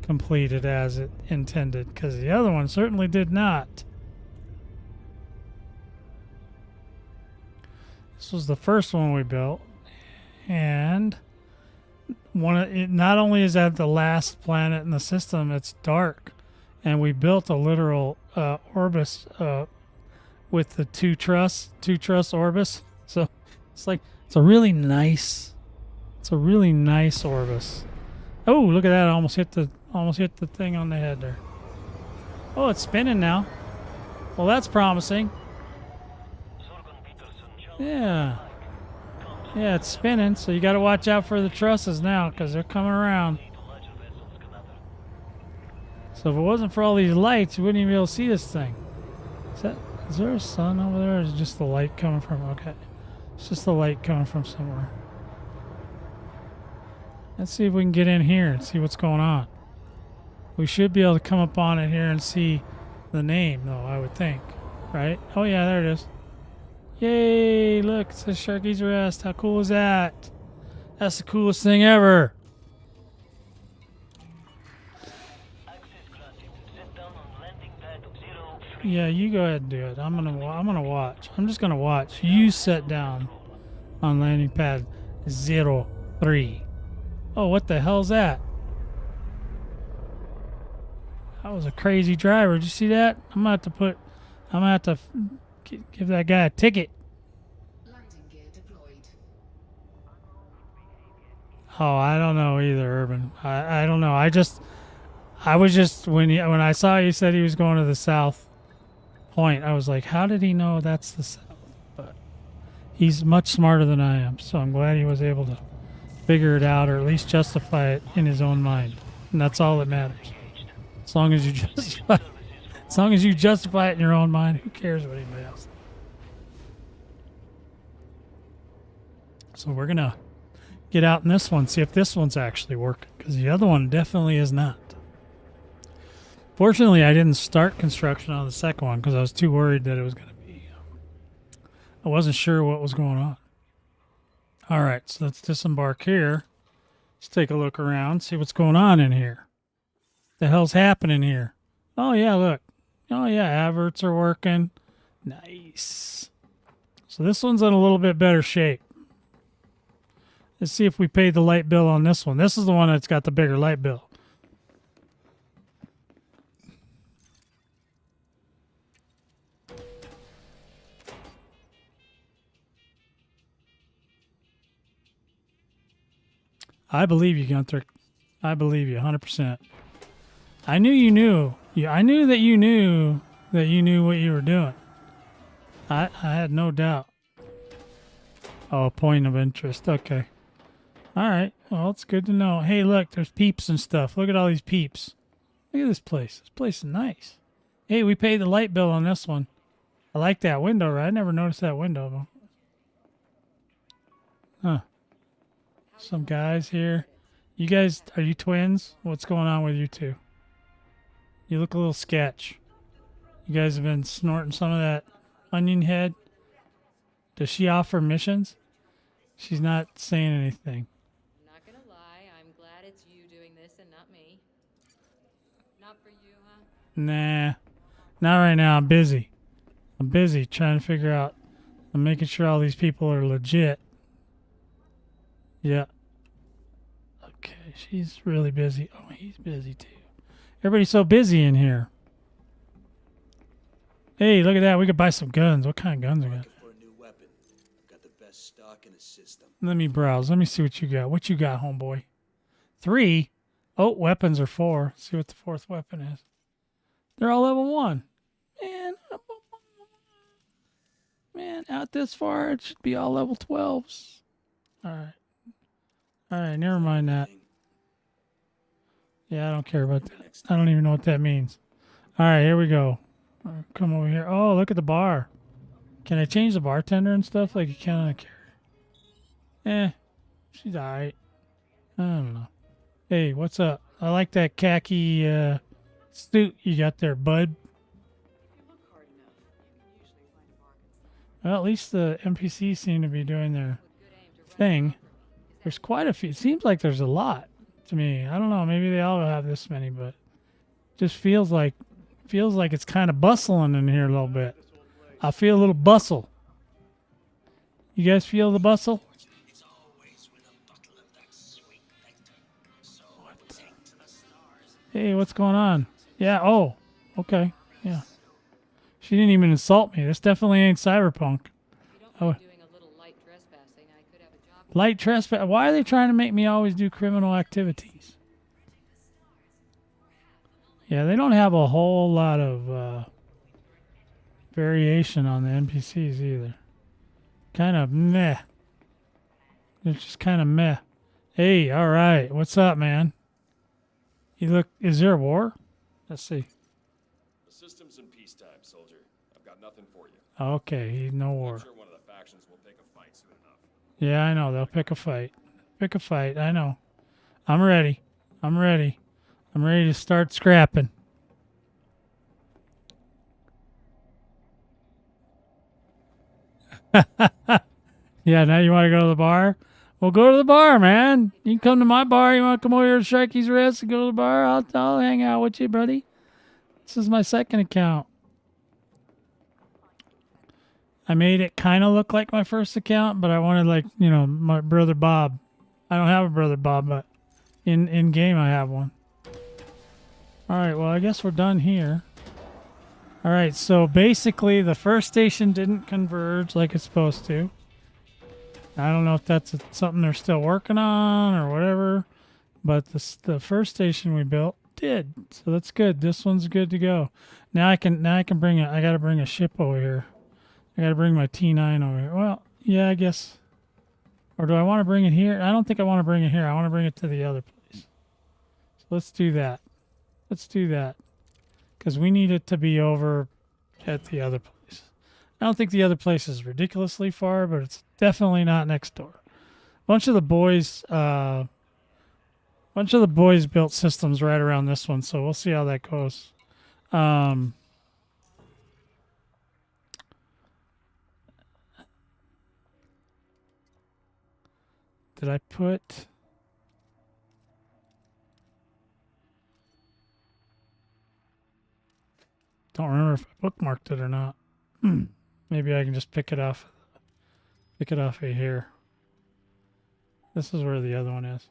completed as it intended, because the other one certainly did not. This was the first one we built, and not only is that the last planet in the system, it's dark, and we built a literal Orbis with the two truss Orbis. So it's a really nice Orbis. Oh, look at that! I almost hit the thing on the head there. Oh, it's spinning now. Well, that's promising. Yeah, it's spinning. So you got to watch out for the trusses now because they're coming around. So if it wasn't for all these lights, you wouldn't even be able to see this thing. Is there a sun over there, or is it just the light coming from? Okay, it's just the light coming from somewhere. Let's see if we can get in here and see what's going on. We should be able to come up on it here and see the name, though, I would think. Right? Oh, yeah, there it is. Yay! Look, it says Sharky's Rest. How cool is that? That's the coolest thing ever. Yeah, you go ahead and do it. I'm gonna watch. I'm just gonna watch. You sit down on landing pad 03. Oh, what the hell's that? That was a crazy driver. Did you see that? I'm gonna have to give that guy a ticket. Landing gear deployed. Oh, I don't know either, Urban. I don't know. I was just when I saw you said he was going to the south point, I was like, how did he know that's the south? But he's much smarter than I am, so I'm glad he was able to figure it out, or at least justify it in his own mind, and that's all that matters. As long as you justify it in your own mind, who cares what anybody else? So we're gonna get out in this one, see if this one's actually working, because the other one definitely is not. Fortunately, I didn't start construction on the second one because I was too worried that it was going to be... I wasn't sure what was going on. All right, so let's disembark here. Let's take a look around, see what's going on in here. The hell's happening here? Oh, yeah, look. Oh, yeah, adverts are working. Nice. So this one's in a little bit better shape. Let's see if we paid the light bill on this one. This is the one that's got the bigger light bill. I believe you, Gunther. I believe you 100%. I knew you knew. I knew that you knew what you were doing. I had no doubt. Oh, point of interest. Okay. All right. Well, it's good to know. Hey, look, there's peeps and stuff. Look at all these peeps. Look at this place. This place is nice. Hey, we paid the light bill on this one. I like that window, right? I never noticed that window. Huh. Some guys here. You guys, are you twins? What's going on with you two? You look a little sketch. You guys have been snorting some of that onion head. Does she offer missions? She's not saying anything. I'm not gonna lie, I'm glad it's you doing this and not me. Not for you, huh? Nah, not right now. I'm busy. I'm busy trying to figure out. I'm making sure all these people are legit. Yeah. Okay, she's really busy. Oh, he's busy too. Everybody's so busy in here. Hey, look at that. We could buy some guns. What kind of guns we got? For a new weapon. I've got the best stock in the system. Let me browse. Let me see what you got. What you got, homeboy? 3? Oh, weapons are 4. See what the 4th weapon is. They're all level 1. Man, out this far, it should be all level 12s. All right. All right, never mind that. Yeah, I don't care about that. I don't even know what that means. All right, here we go. Come over here. Oh, look at the bar. Can I change the bartender and stuff like you can on a carrier? She's all right. I don't know. Hey, what's up? I like that khaki suit you got there, bud. Well, at least the NPCs seem to be doing their thing. There's quite a few. It seems like there's a lot to me. I don't know. Maybe they all have this many, but it just feels like it's kind of bustling in here a little bit. I feel a little bustle. You guys feel the bustle? What? Hey, what's going on? Yeah. Oh, okay. Yeah. She didn't even insult me. This definitely ain't cyberpunk. Oh. Light trespass. Why are they trying to make me always do criminal activities? Yeah, they don't have a whole lot of variation on the NPCs either. Kind of meh. They're just kind of meh. Hey, all right. What's up, man? You look. Is there a war? Let's see. The system's in peacetime, soldier. I've got nothing for you. Okay, no war. I'm sure one of the factions will pick a fight soon enough. Yeah, I know. They'll pick a fight. Pick a fight. I know. I'm ready. I'm ready. I'm ready to start scrapping. Yeah, now you want to go to the bar? Well, go to the bar, man. You can come to my bar. You want to come over here to Sharky's Rest and go to the bar? I'll hang out with you, buddy. This is my second account. I made it kind of look like my first account, but I wanted, like, you know, my brother Bob. I don't have a brother Bob, but in game I have one. All right, well, I guess we're done here. All right, so basically the first station didn't converge like it's supposed to. I don't know if that's something they're still working on or whatever, but the first station we built did, so that's good. This one's good to go. Now I can bring I got to bring a ship over here. I got to bring my T9 over here. Well, yeah, I guess. Or do I want to bring it here? I don't think I want to bring it here. I want to bring it to the other place. So let's do that. Let's do that. Because we need it to be over at the other place. I don't think the other place is ridiculously far, but it's definitely not next door. Bunch of the boys built systems right around this one, so we'll see how that goes. Did I put... Don't remember if I bookmarked it or not. Maybe I can just pick it off of here. This is where the other one is.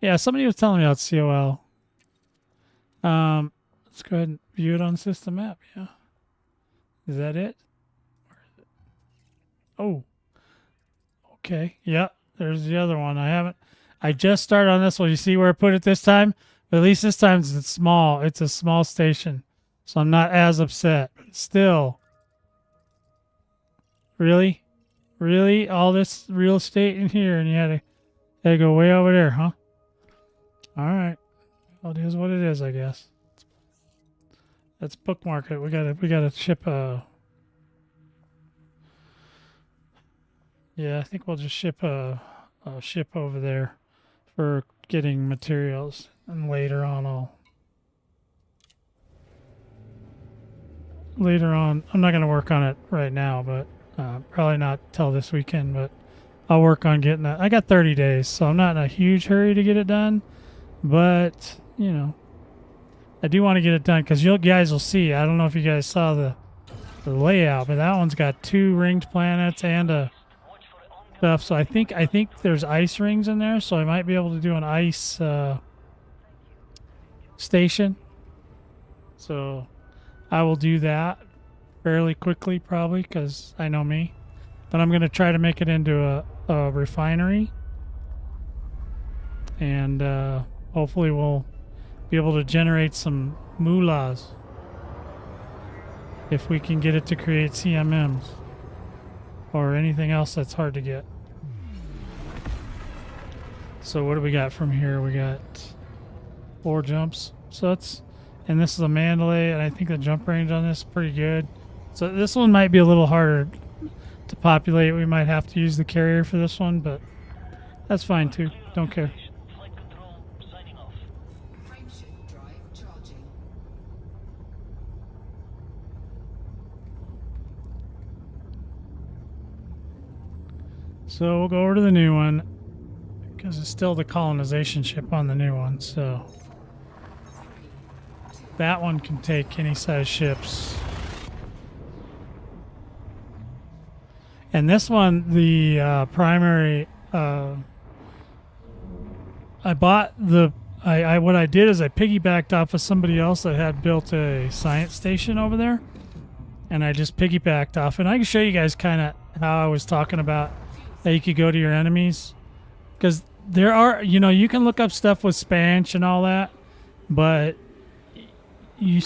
Yeah, somebody was telling me about COL. Let's go ahead and view it on system map. Yeah. Is that it? Where is it? Oh. Okay. Yeah. There's the other one. I just started on this one. You see where I put it this time? But at least this time it's small. It's a small station. So I'm not as upset. But still. Really? Really? All this real estate in here and you had to go way over there, huh? Alright. Well, it is what it is, I guess. Let's bookmark it. We gotta ship a... Yeah, I think we'll just ship a ship over there for getting materials, and later on I'm not going to work on it right now, but probably not till this weekend, but I'll work on getting that. I got 30 days, so I'm not in a huge hurry to get it done, but you know, I do want to get it done because you guys will see. I don't know if you guys saw the layout, but that one's got 2 ringed planets and a stuff. So I think there's ice rings in there, so I might be able to do an ice station. So I will do that fairly quickly, probably, because I know me. But I'm going to try to make it into a refinery, and hopefully we'll be able to generate some moolahs if we can get it to create CMMs or anything else that's hard to get. So what do we got from here? We got 4 jumps. So that's, and this is a Mandalay, and I think the jump range on this is pretty good. So this one might be a little harder to populate. We might have to use the carrier for this one, but that's fine too. Don't care. Frameshift drive charging. So we'll go over to the new one because it's still the colonization ship on the new one. So that one can take any size ships. And this one, the primary, I bought the, what I did is I piggybacked off of somebody else that had built a science station over there. And I just piggybacked off. And I can show you guys kind of how I was talking about how you could go to your enemies. Because there are, you know, you can look up stuff with Spanch and all that. But you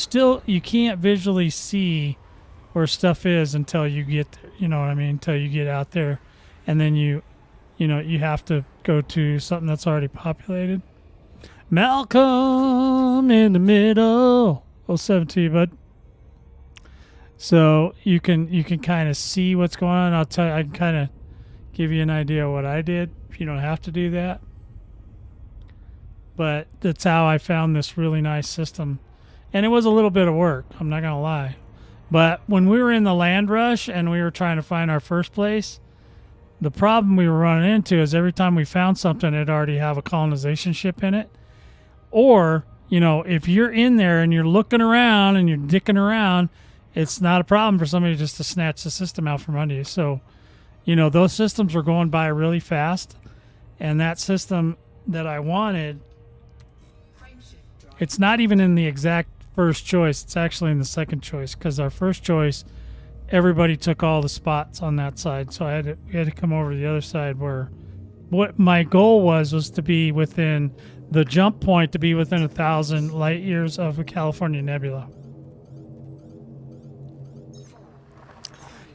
can't visually see where stuff is until you get there, you know what I mean, until you get out there, and then you have to go to something that's already populated. Malcolm in the middle. 07 to you, bud. So you can kind of see what's going on. I'll tell you, I can kind of give you an idea of what I did. You don't have to do that, but that's how I found this really nice system, and it was a little bit of work, I'm not gonna lie. But when we were in the land rush and we were trying to find our first place, the problem we were running into is every time we found something, it'd already have a colonization ship in it. Or, you know, if you're in there and you're looking around and you're dicking around, it's not a problem for somebody just to snatch the system out from under you. So, you know, those systems were going by really fast. And that system that I wanted, it's not even in the exact first choice. It's actually in the second choice, because our first choice, everybody took all the spots on that side. So we had to come over to the other side, where what my goal was to be within the jump point, to be within 1,000 light years of the California Nebula.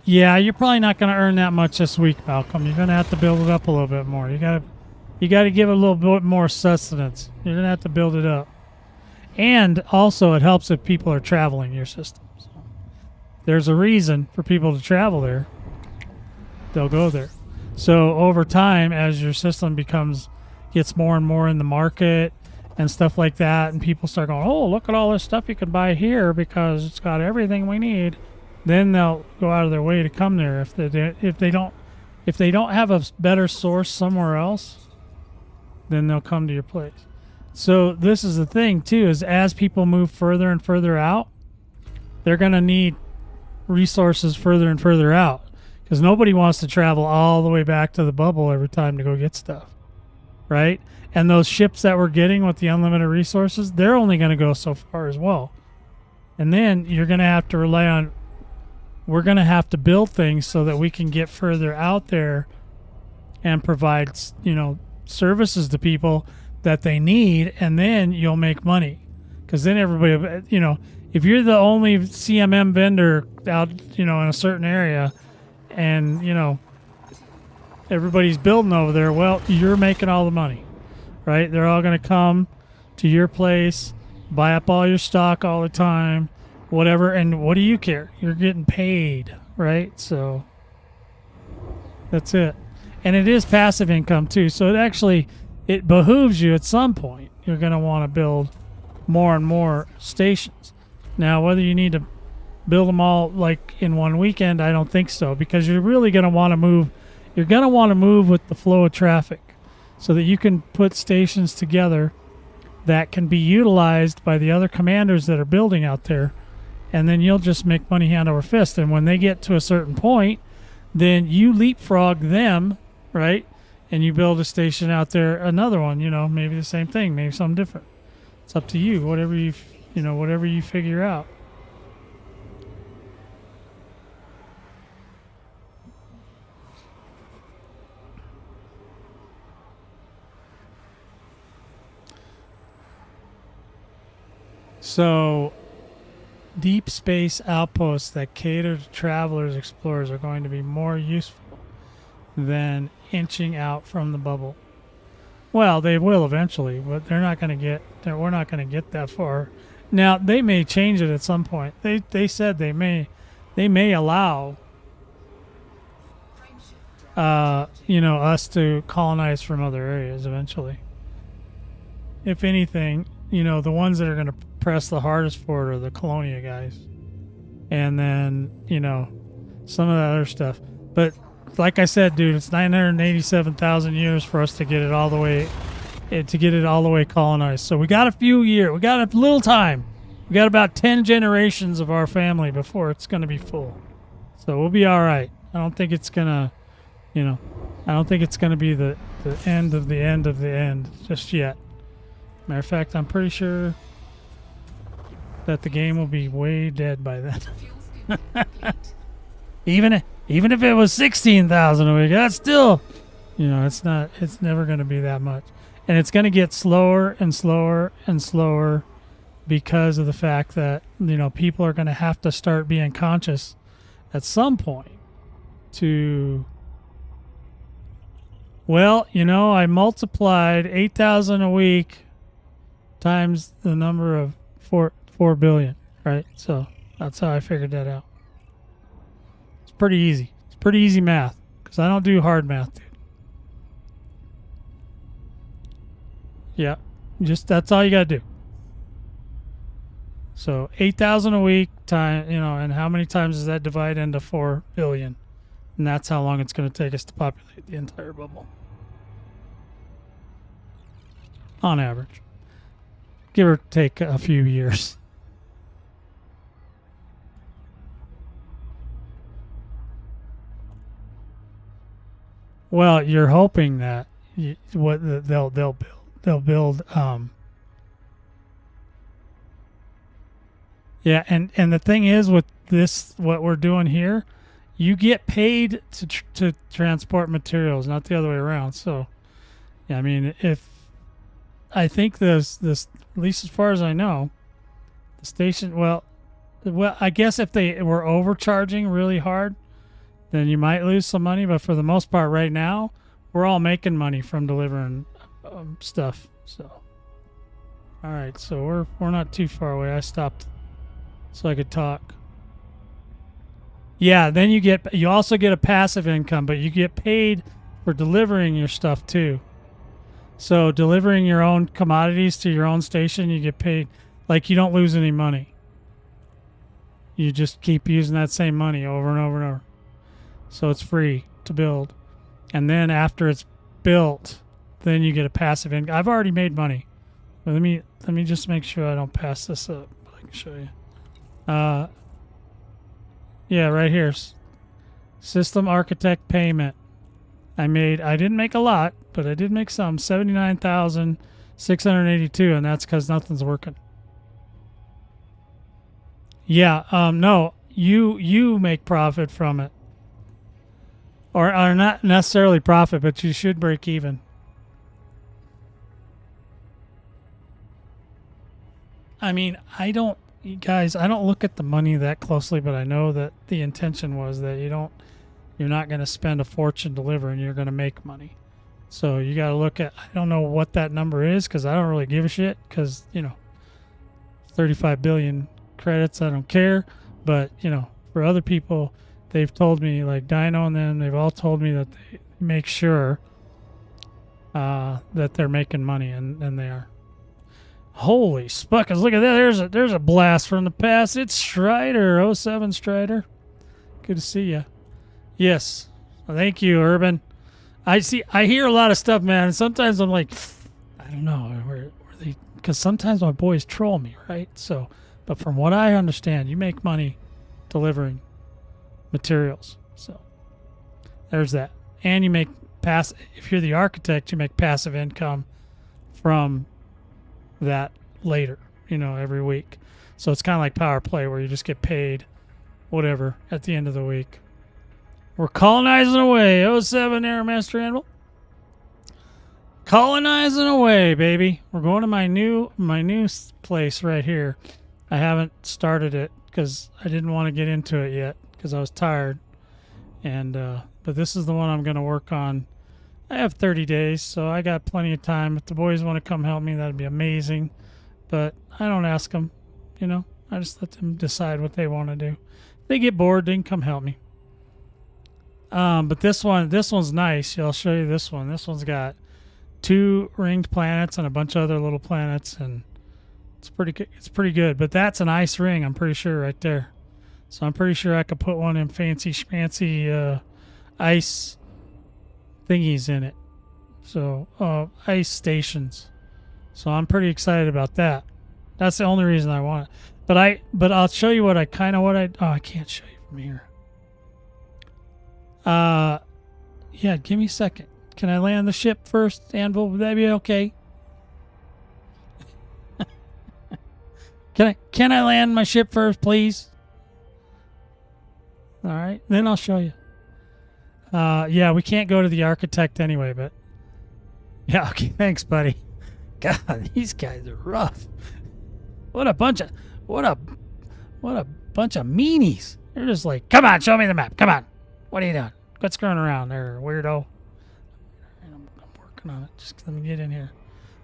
Yeah, you're probably not going to earn that much this week, Malcolm. You're going to have to build it up a little bit more. You got to give it a little bit more sustenance. You're going to have to build it up. And also, it helps if people are traveling your system. So there's a reason for people to travel there. They'll go there. So over time, as your system gets more and more in the market and stuff like that, and people start going, oh, look at all this stuff you can buy here because it's got everything we need, then they'll go out of their way to come there. If they don't have a better source somewhere else, then they'll come to your place. So this is the thing too, is as people move further and further out, they're going to need resources further and further out, because nobody wants to travel all the way back to the bubble every time to go get stuff, right? And those ships that we're getting with the unlimited resources, they're only going to go so far as well. And then you're going to have to rely on, we're going to have to build things so that we can get further out there and provide, you know, services to people that they need, and then you'll make money. Because then everybody, you know, if you're the only CMM vendor out, you know, in a certain area, and, you know, everybody's building over there, well, you're making all the money, right? They're all going to come to your place, buy up all your stock all the time, whatever, and what do you care? You're getting paid, right? So that's it. And it is passive income too, so it actually it behooves you at some point. You're going to want to build more and more stations. Now, whether you need to build them all like in one weekend, I don't think so, because you're really going to want to move. You're going to want to move with the flow of traffic so that you can put stations together that can be utilized by the other commanders that are building out there, and then you'll just make money hand over fist. And when they get to a certain point, then you leapfrog them, right? And you build a station out there, another one, maybe the same thing, maybe something different. It's up to you, whatever you figure out. So, deep space outposts that cater to travelers, explorers are going to be more useful than inching out from the bubble. Well, they will eventually, but we're not going to get that far. Now, they may change it at some point. They said they may allow us to colonize from other areas eventually. If anything, the ones that are going to press the hardest for it are the Colonia guys. And then, some of the other stuff. But like I said, dude, it's 987,000 years for us to get it all the way colonized. So we got a few years. We got a little time. We got about 10 generations of our family before it's going to be full. So we'll be all right. I don't think it's going to, I don't think it's going to be the end of the end of the end just yet. Matter of fact, I'm pretty sure that the game will be way dead by then. even if it was 16,000 a week, that's still, it's never going to be that much. And it's going to get slower and slower and slower because of the fact that, people are going to have to start being conscious at some point to, I multiplied 8,000 a week times the number of 4 billion, right? So that's how I figured that out. It's pretty easy. It's pretty easy math because I don't do hard math, dude. Yeah, just that's all you got to do. So 8,000 a week time, and how many times does that divide into 4 billion? And that's how long it's going to take us to populate the entire bubble. On average. Give or take a few years. Well, you're hoping that they'll build. Yeah, and the thing is with this, what we're doing here, you get paid to transport materials, not the other way around. So, yeah, I mean, I think this at least as far as I know, the station. Well, I guess if they were overcharging really hard, then you might lose some money. But for the most part, right now, we're all making money from delivering stuff. So, all right, so we're not too far away. I stopped so I could talk. Yeah, then you also get a passive income, but you get paid for delivering your stuff too. So delivering your own commodities to your own station, you get paid. Like, you don't lose any money. You just keep using that same money over and over and over. So it's free to build. And then after it's built, then you get a passive income. I've already made money. But let me just make sure I don't pass this up. I can show you. Yeah, right here. System architect payment. I didn't make a lot, but I did make some. 79,682, and that's because nothing's working. Yeah, no, you make profit from it. Or not necessarily profit, but you should break even. I mean, guys, I don't look at the money that closely, but I know that the intention was that you're not going to spend a fortune delivering, you're going to make money. So you got to look at, I don't know what that number is because I don't really give a shit because, 35 billion credits, I don't care. But, for other people, they've told me, like Dino and them, they've all told me that they make sure that they're making money, and they are. Holy spuckers, look at that. There's a blast from the past. It's Strider, '07 Strider. Good to see you. Yes. Thank you, Urban. I hear a lot of stuff, man, and sometimes I'm like, I don't know, where they, because sometimes my boys troll me, right? So, but from what I understand, you make money delivering materials. So, there's that. And you make if you're the architect, you make passive income from that later, every week. So it's kind of like Power Play where you just get paid whatever at the end of the week. We're colonizing away. '07 Airmaster Anvil. Colonizing away, baby. We're going to my new place right here. I haven't started it because I didn't want to get into it yet because I was tired. And but this is the one I'm going to work on. I have 30 days, so I got plenty of time. If the boys want to come help me, that'd be amazing. But I don't ask them, I just let them decide what they want to do. If they get bored, they can come help me. But this one's nice. I'll show you this one. This one's got 2 ringed planets and a bunch of other little planets, and it's pretty good. It's pretty good. But that's an ice ring, I'm pretty sure, right there. So I'm pretty sure I could put one in fancy schmancy ice thingies in it. So ice stations. So I'm pretty excited about that. That's the only reason I want it. But I'll show you I can't show you from here. Yeah, give me a second. Can I land the ship first, Anvil? Would that be okay? Can I land my ship first, please? All right, then I'll show you. Yeah, we can't go to the architect anyway, but yeah, okay, thanks, buddy. God, these guys are rough. What a bunch of meanies. They're just like, come on, show me the map. Come on. What are you doing? Quit screwing around there, weirdo. I'm working on it. Just let me get in here.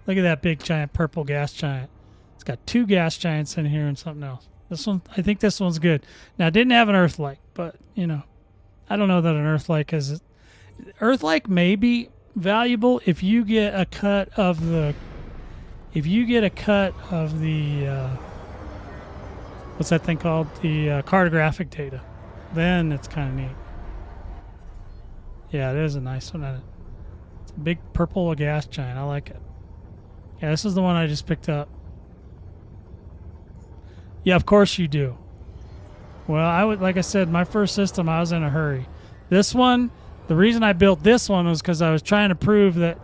Look at that big giant purple gas giant. It's got 2 gas giants in here and something else. This one, I think this one's good. Now, it didn't have an Earth-like, but, I don't know that an Earth-like is... Earth-like may be valuable if you get a cut of the... what's that thing called? The cartographic data. Then it's kind of neat. Yeah, it is a nice one. It's a big purple gas giant. I like it. Yeah, this is the one I just picked up. Yeah, of course you do. Well, like I said, my first system, I was in a hurry. This one, the reason I built this one was because I was trying to prove that,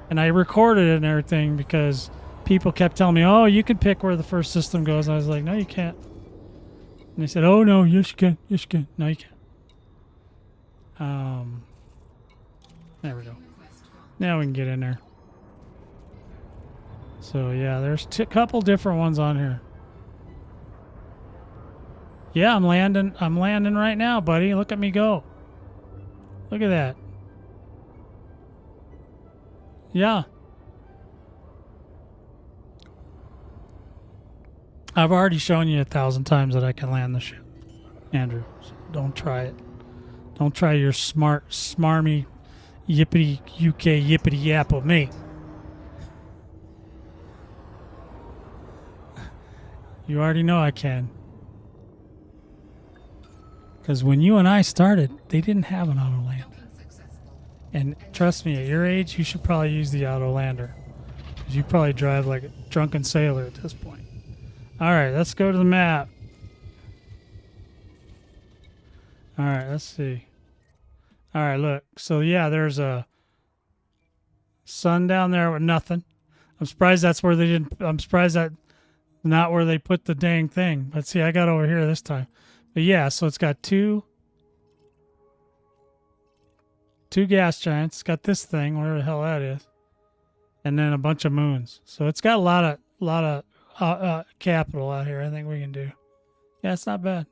and I recorded it and everything because people kept telling me, oh, you can pick where the first system goes. And I was like, no, you can't. And they said, oh, no, yes, you can. Yes, you can. No, you can't. There we go. Now we can get in there. So, yeah, there's a couple different ones on here. Yeah, I'm landing right now, buddy. Look at me go. Look at that. Yeah. I've already shown you 1,000 times that I can land the ship, Andrew. So don't try it. Don't try your smarmy, yippity UK yippity yap with me. You already know I can. Because when you and I started, they didn't have an auto lander. And trust me, at your age, you should probably use the auto lander. Because you probably drive like a drunken sailor at this point. All right, let's go to the map. All right, let's see. All right, look. So, yeah, there's a sun down there with nothing. I'm surprised that's where they didn't... I'm surprised that not where they put the dang thing. But see, I got over here this time. But yeah, so it's got two gas giants. It's got this thing, whatever the hell that is, and then a bunch of moons. So it's got a lot of capital out here. I think we can do. Yeah, it's not bad.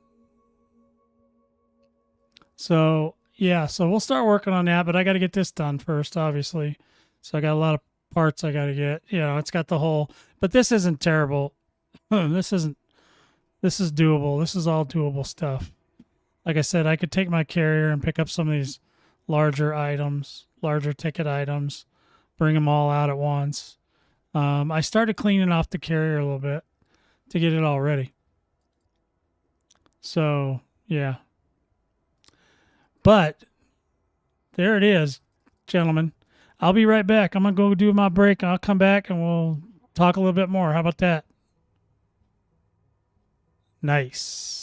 So yeah, so we'll start working on that. But I got to get this done first, obviously. So I got a lot of parts I got to get. You know, it's got the whole. But this isn't terrible. This isn't. This is doable. This is all doable stuff. Like I said, I could take my carrier and pick up some of these larger items, larger ticket items, bring them all out at once. I started cleaning off the carrier a little bit to get it all ready. So, yeah. But there it is, gentlemen. I'll be right back. I'm going to go do my break. I'll come back and we'll talk a little bit more. How about that? Nice.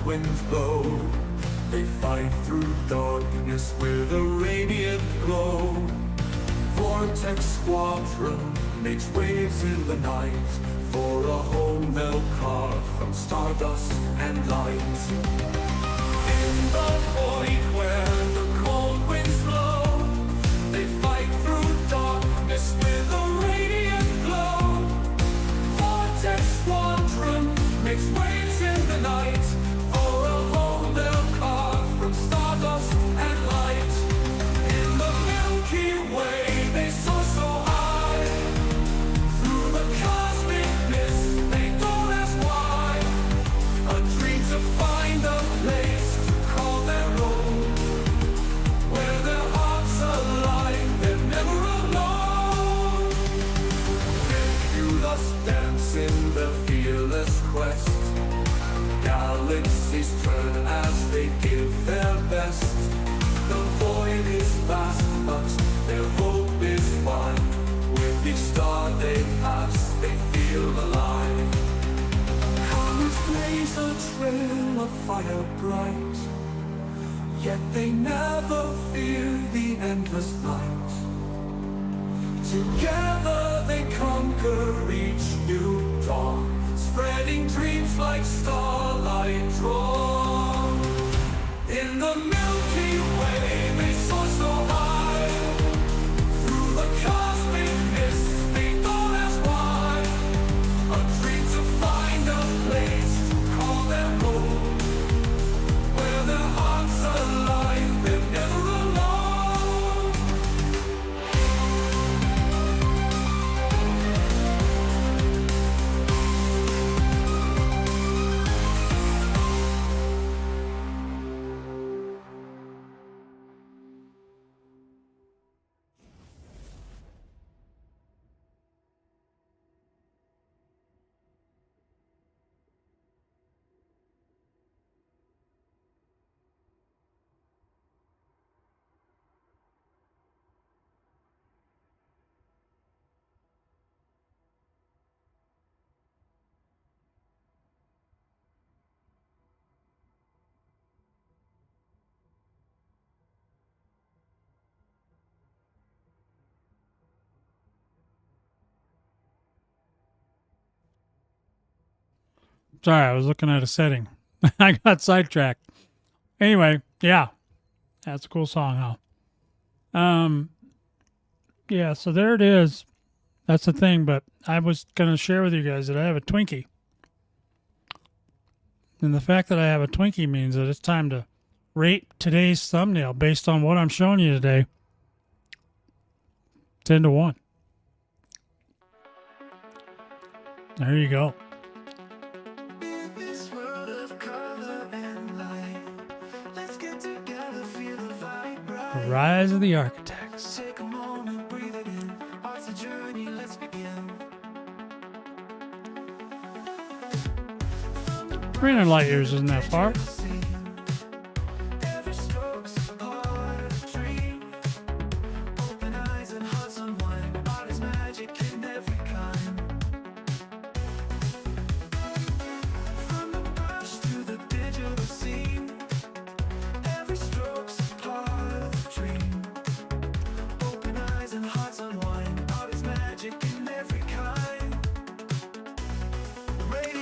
Winds blow, they fight through darkness with a radiant glow. Vortex Squadron makes waves in the night for a home they'll carve from stardust and light. In the void where the cold winds blow, they fight through darkness with a radiant glow. Vortex Squadron makes waves in the night. Galaxies turn as they give their best. The void is vast, but their hope is one. With each star they pass, they feel alive. Comets blaze a trail of fire bright, yet they never fear the endless night. Together they conquer each new dawn, spreading dreams like starlight drawn. In the Milky Way they soar so high, through the cosmic mist they don't ask why. A dream to find a place to call their home, where their hearts alive, they're never alone. Sorry, I was looking at a setting. I got sidetracked. Anyway, yeah. That's a cool song, huh? Yeah, so there it is. That's the thing, but I was going to share with you guys that I have a Twinkie. And the fact that I have a Twinkie means that it's time to rate today's thumbnail based on what I'm showing you today. 10-1. There you go. The Rise of the Architects. 300 light years isn't that far.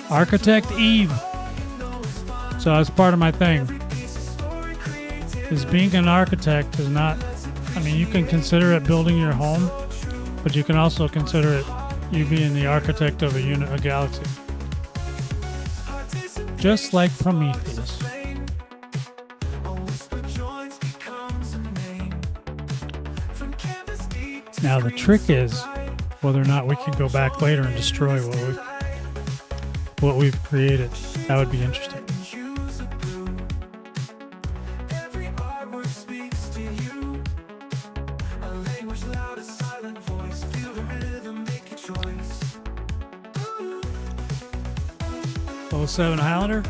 Architect Eve. So that's part of my thing. Is being an architect is not, I mean, you can consider it building your home, but you can also consider it You being the architect of a galaxy. Just like Prometheus. Now the trick is whether or not we can go back later and destroy what we've created. That would be interesting. Level 7 Highlander.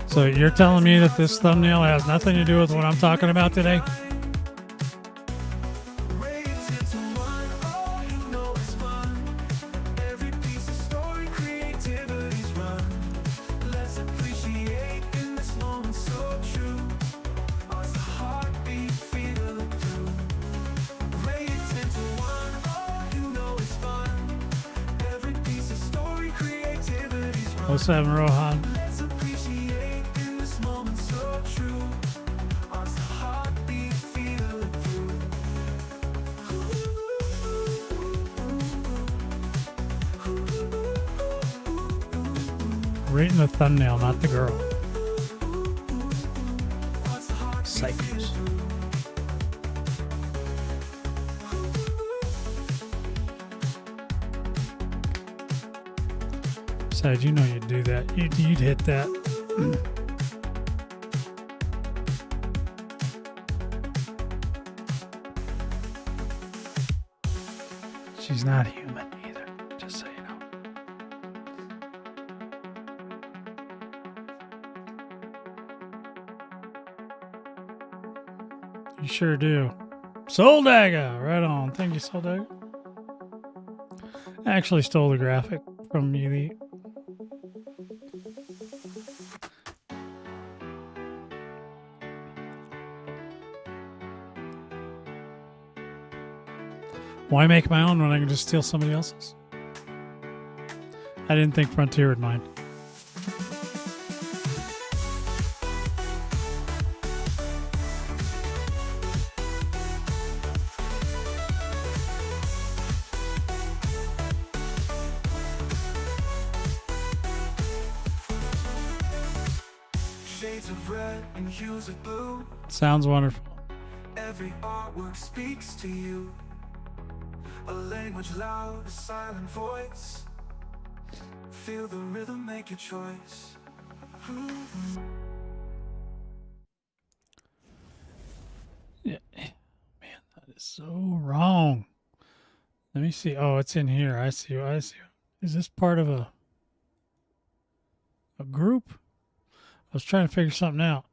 So you're telling me that this thumbnail has nothing to do with what I'm talking about today? Oh, 07 Rohan. Rating the thumbnail, not the girl. Psychos. Besides, you know you'd do that. You'd hit that. She's not human either, just so you know. You sure do. Soldaga! Right on. Thank you, Soldaga. I actually stole the graphic from Elite. Why make my own when I can just steal somebody else's? I didn't think Frontier would mind. Shades of red and hues of blue. Sounds wonderful. Every artwork speaks to you. A language loud, a silent voice. Feel the rhythm, make your choice. Yeah, man, that is so wrong. Let me see. Oh, it's in here. I see. I see. Is this part of a group? I was trying to figure something out.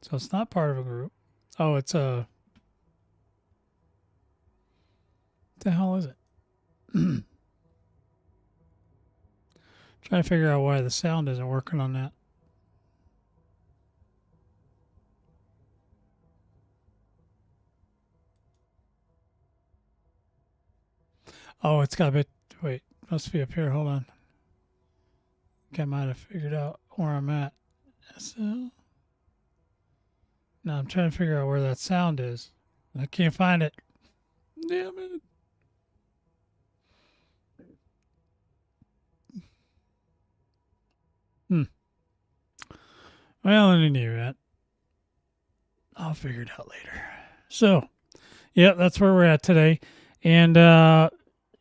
So it's not part of a group. Oh, it's a... What the hell is it? Trying to figure out why the sound isn't working on that. Oh, it's got a bit... Wait, must be up here. Hold on. I think I might have figured out where I'm at. So... Now I'm trying to figure out where that sound is. I can't find it. Damn it. Well, in any event, I'll figure it out later. So, yeah, that's where we're at today. And,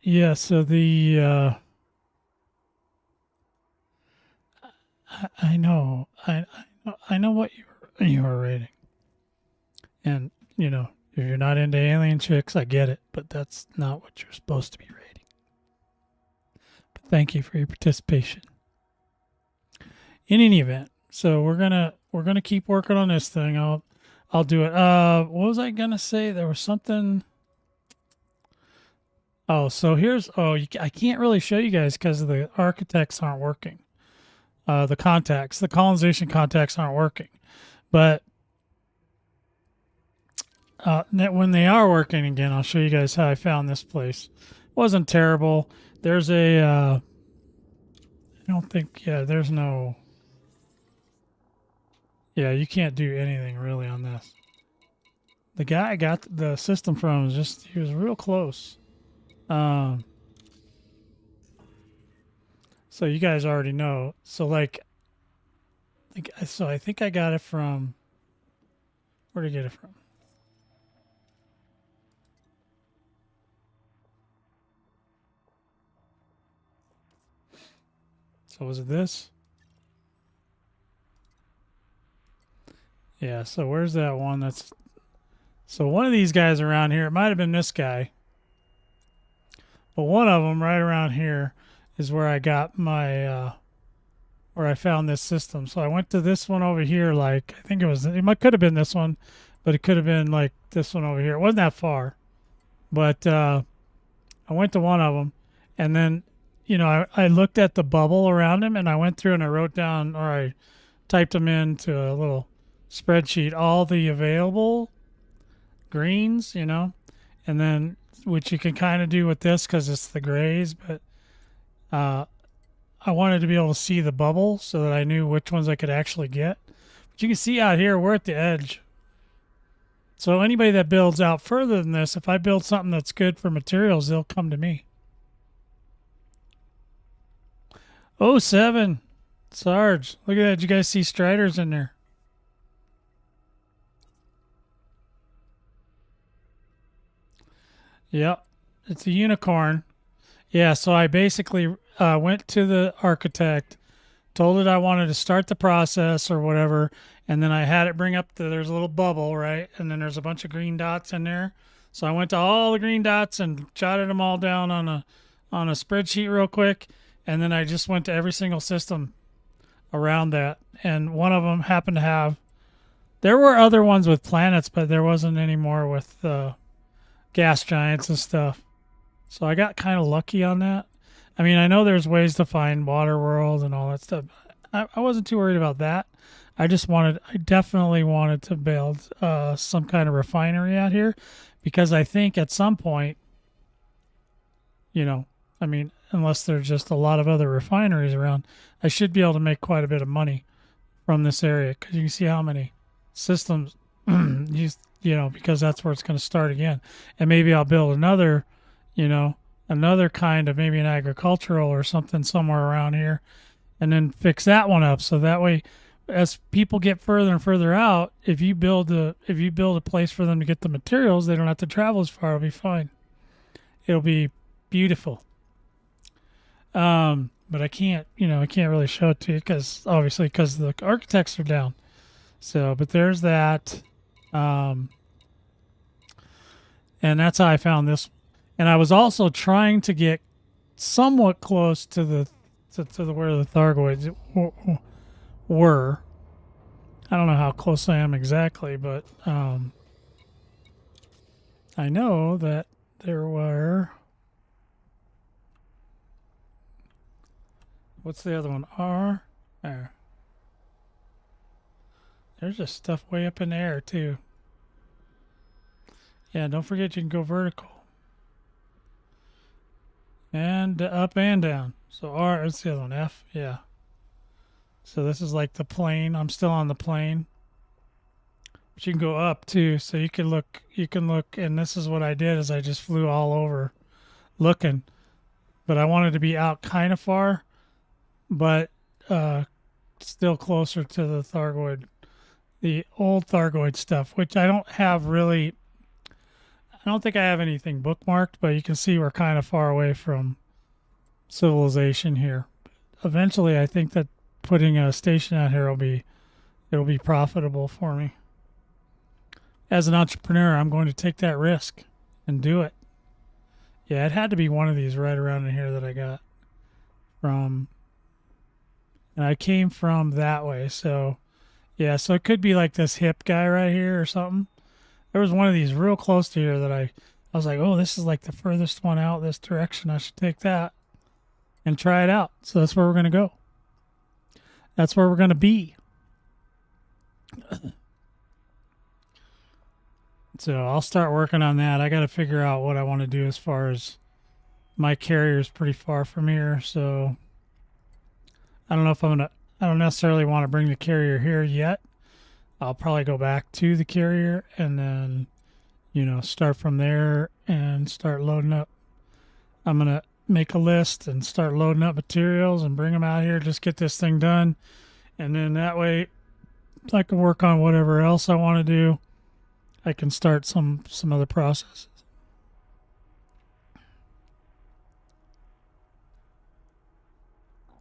yeah, so the, I know what you are rating. And, you know, if you're not into alien chicks, I get it, but that's not what you're supposed to be rating. But thank you for your participation. In any event, so we're gonna keep working on this thing. I'll do it. What was I gonna say? There was something. Oh, so here's I can't really show you guys because the architects aren't working. The colonization contacts aren't working, but. When they are working again, I'll show you guys how I found this place. Wasn't terrible. There's a, I don't think, yeah, there's no, Yeah, you can't do anything really on this. The guy I got the system from was just, he was real close. So you guys already know. So so I think I got it from, where did I get it from? So was it this? Yeah, so where's that one that's... So one of these guys around here, it might have been this guy. But one of them right around here is where I got my... where I found this system. So I went to this one over here, like, I think could have been this one, but it could have been like this one over here. It wasn't that far. But I went to one of them, and then, you know, I looked at the bubble around him, and I went through and I wrote down, or I typed them into a little spreadsheet, all the available greens, you know, and then, which you can kind of do with this because it's the grays, but I wanted to be able to see the bubble so that I knew which ones I could actually get. But you can see out here, we're at the edge. So anybody that builds out further than this, if I build something that's good for materials, they'll come to me. Oh, 7. Sarge. Look at that. Did you guys see Striders in there? Yep. It's a unicorn. Yeah, so I basically went to the architect, told it I wanted to start the process or whatever, and then I had it bring up there's a little bubble, right? And then there's a bunch of green dots in there. So I went to all the green dots and jotted them all down on a spreadsheet real quick, and then I just went to every single system around that. And one of them happened to have, there were other ones with planets, but there wasn't any more with gas giants and stuff. So I got kind of lucky on that. I mean, I know there's ways to find water world and all that stuff. I wasn't too worried about that. I definitely wanted to build some kind of refinery out here, because I think at some point, you know, I mean, unless there's just a lot of other refineries around, I should be able to make quite a bit of money from this area, because you can see how many systems, you know, because that's where it's going to start again. And maybe I'll build another, you know, another kind of, maybe an agricultural or something somewhere around here, and then fix that one up. So that way, as people get further and further out, if you build a place for them to get the materials, they don't have to travel as far. It'll be fine. It'll be beautiful. But I can't really show it to you because the architects are down. So, but there's that. And that's how I found this. And I was also trying to get somewhat close to the where the Thargoids were. I don't know how close I am exactly, but I know that there were. What's the other one? R? There. There's just stuff way up in the air, too. Yeah, don't forget you can go vertical. And up and down. So R, what's the other one? F? Yeah. So this is like the plane. I'm still on the plane. But you can go up, too. So you can look, and this is what I did, is I just flew all over looking. But I wanted to be out kind of far, but still closer to the Thargoid, the old Thargoid stuff, which I don't have really. I don't think I have anything bookmarked, but you can see we're kind of far away from civilization here. Eventually, I think that putting a station out here it'll be profitable for me. As an entrepreneur, I'm going to take that risk and do it. Yeah, it had to be one of these right around in here that I got from. And I came from that way, so yeah, so it could be like this hip guy right here or something. There was one of these real close to here that I was like, oh, this is like the furthest one out this direction. I should take that and try it out. So that's where we're going to go. That's where we're going to be. So I'll start working on that. I got to figure out what I want to do as far as my carrier is pretty far from here. So I don't know if I don't necessarily want to bring the carrier here yet, I'll probably go back to the carrier and then, start from there and start loading up. I'm going to make a list and start loading up materials and bring them out here. Just get this thing done. And then that way I can work on whatever else I want to do. I can start some other processes.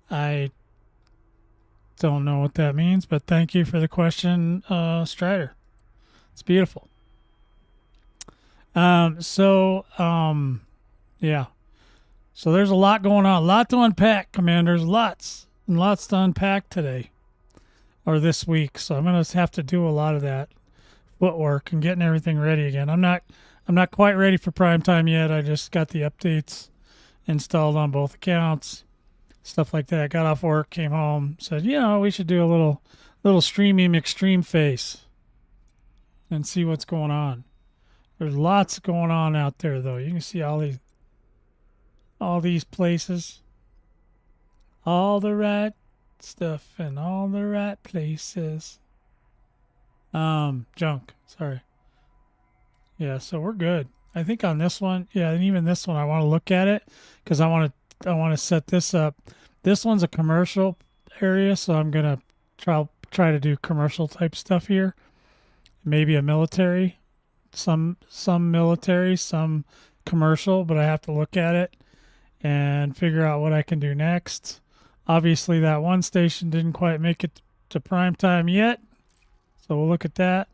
I don't know what that means, but thank you for the question, Strider. It's beautiful. Yeah. So there's a lot going on, a lot to unpack, Commanders. Lots and lots to unpack today or this week. So I'm gonna have to do a lot of that footwork and getting everything ready again. I'm not quite ready for prime time yet. I just got the updates installed on both accounts. Stuff like that. Got off work, came home, said, we should do a little streaming extreme face and see what's going on. There's lots going on out there, though. You can see all these places, all the right stuff in all the right places. Junk. Sorry. Yeah, so we're good. I think on this one, and even this one, I want to look at it because I want to set this up. This one's a commercial area, so I'm gonna try to do commercial type stuff here. Maybe a military, some military, some commercial, but I have to look at it and figure out what I can do next. Obviously, that one station didn't quite make it to prime time yet, so we'll look at that.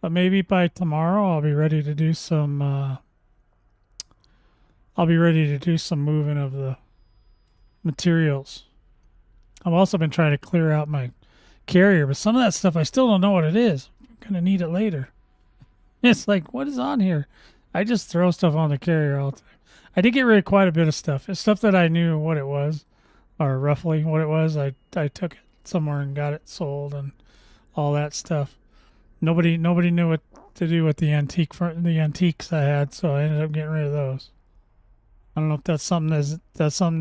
But maybe by tomorrow, I'll be ready to do some. Moving of the materials. I've also been trying to clear out my carrier, but some of that stuff I still don't know what it is. I'm gonna need it later. It's like, what is on here? I just throw stuff on the carrier all the time. I did get rid of quite a bit of stuff. It's stuff that I knew what it was, or roughly what it was. I took it somewhere and got it sold and all that stuff. Nobody knew what to do with the antiques I had, so I ended up getting rid of those. I don't know if that's something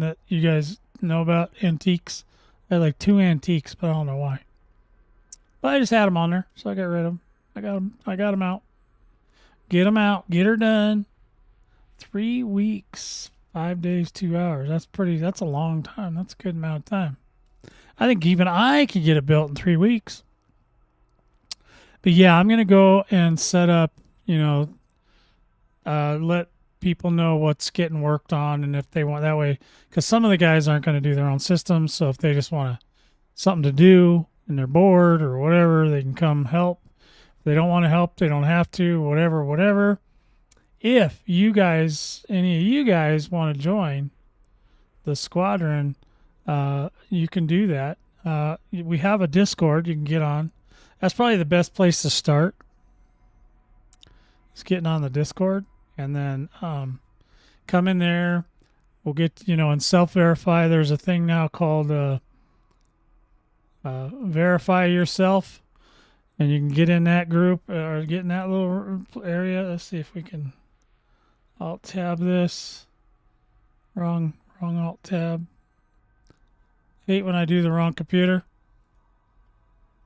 that you guys know about, antiques. I had like 2 antiques, but I don't know why. But I just had them on there, so I got rid of them. I got them out. Get them out. Get her done. 3 weeks, 5 days, 2 hours. That's a long time. That's a good amount of time. I think even I could get it built in 3 weeks. But yeah, I'm going to go and set up, let people know what's getting worked on, and if they want that way, because some of the guys aren't going to do their own systems, so if they just want something to do and they're bored or whatever, they can come help. If they don't want to help, they don't have to, whatever. If any of you guys want to join the squadron, you can do that. We have a Discord you can get on. That's probably the best place to start. It's getting on the Discord. And then come in there. We'll get, and self-verify. There's a thing now called verify yourself. And you can get in that group or get in that little area. Let's see if we can Alt-tab this. Wrong Alt-tab. Hate when I do the wrong computer.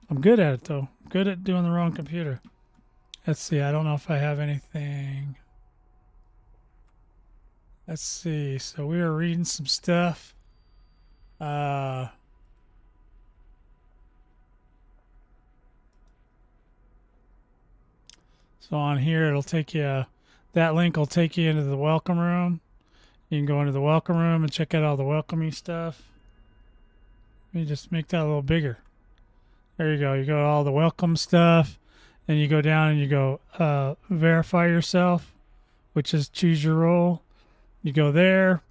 I'm good at it, though. Good at doing the wrong computer. Let's see. I don't know if I have anything. Let's see. So we were reading some stuff. So on here, it'll take you, that link will take you into the welcome room. You can go into the welcome room and check out all the welcoming stuff. Let me just make that a little bigger. There you go. You go to all the welcome stuff, and you go down and you go verify yourself, which is choose your role. You go there,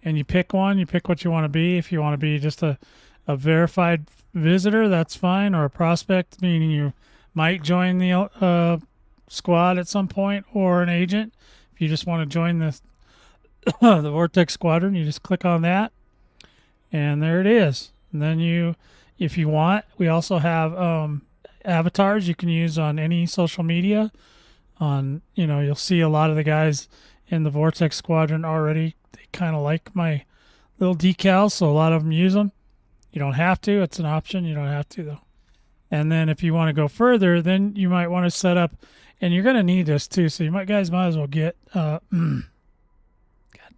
and you pick one. You pick what you want to be. If you want to be just a verified visitor, that's fine, or a prospect, meaning you might join the squad at some point, or an agent. If you just want to join the Vortex Squadron, you just click on that, and there it is. And then if you want, we also have avatars you can use on any social media. You'll see a lot of the guys in the Vortex Squadron already. They kind of like my little decals, so a lot of them use them. You don't have to. It's an option. You don't have to, though. And then if you want to go further, then you might want to set up, and you're going to need this too. So you guys might as well get, God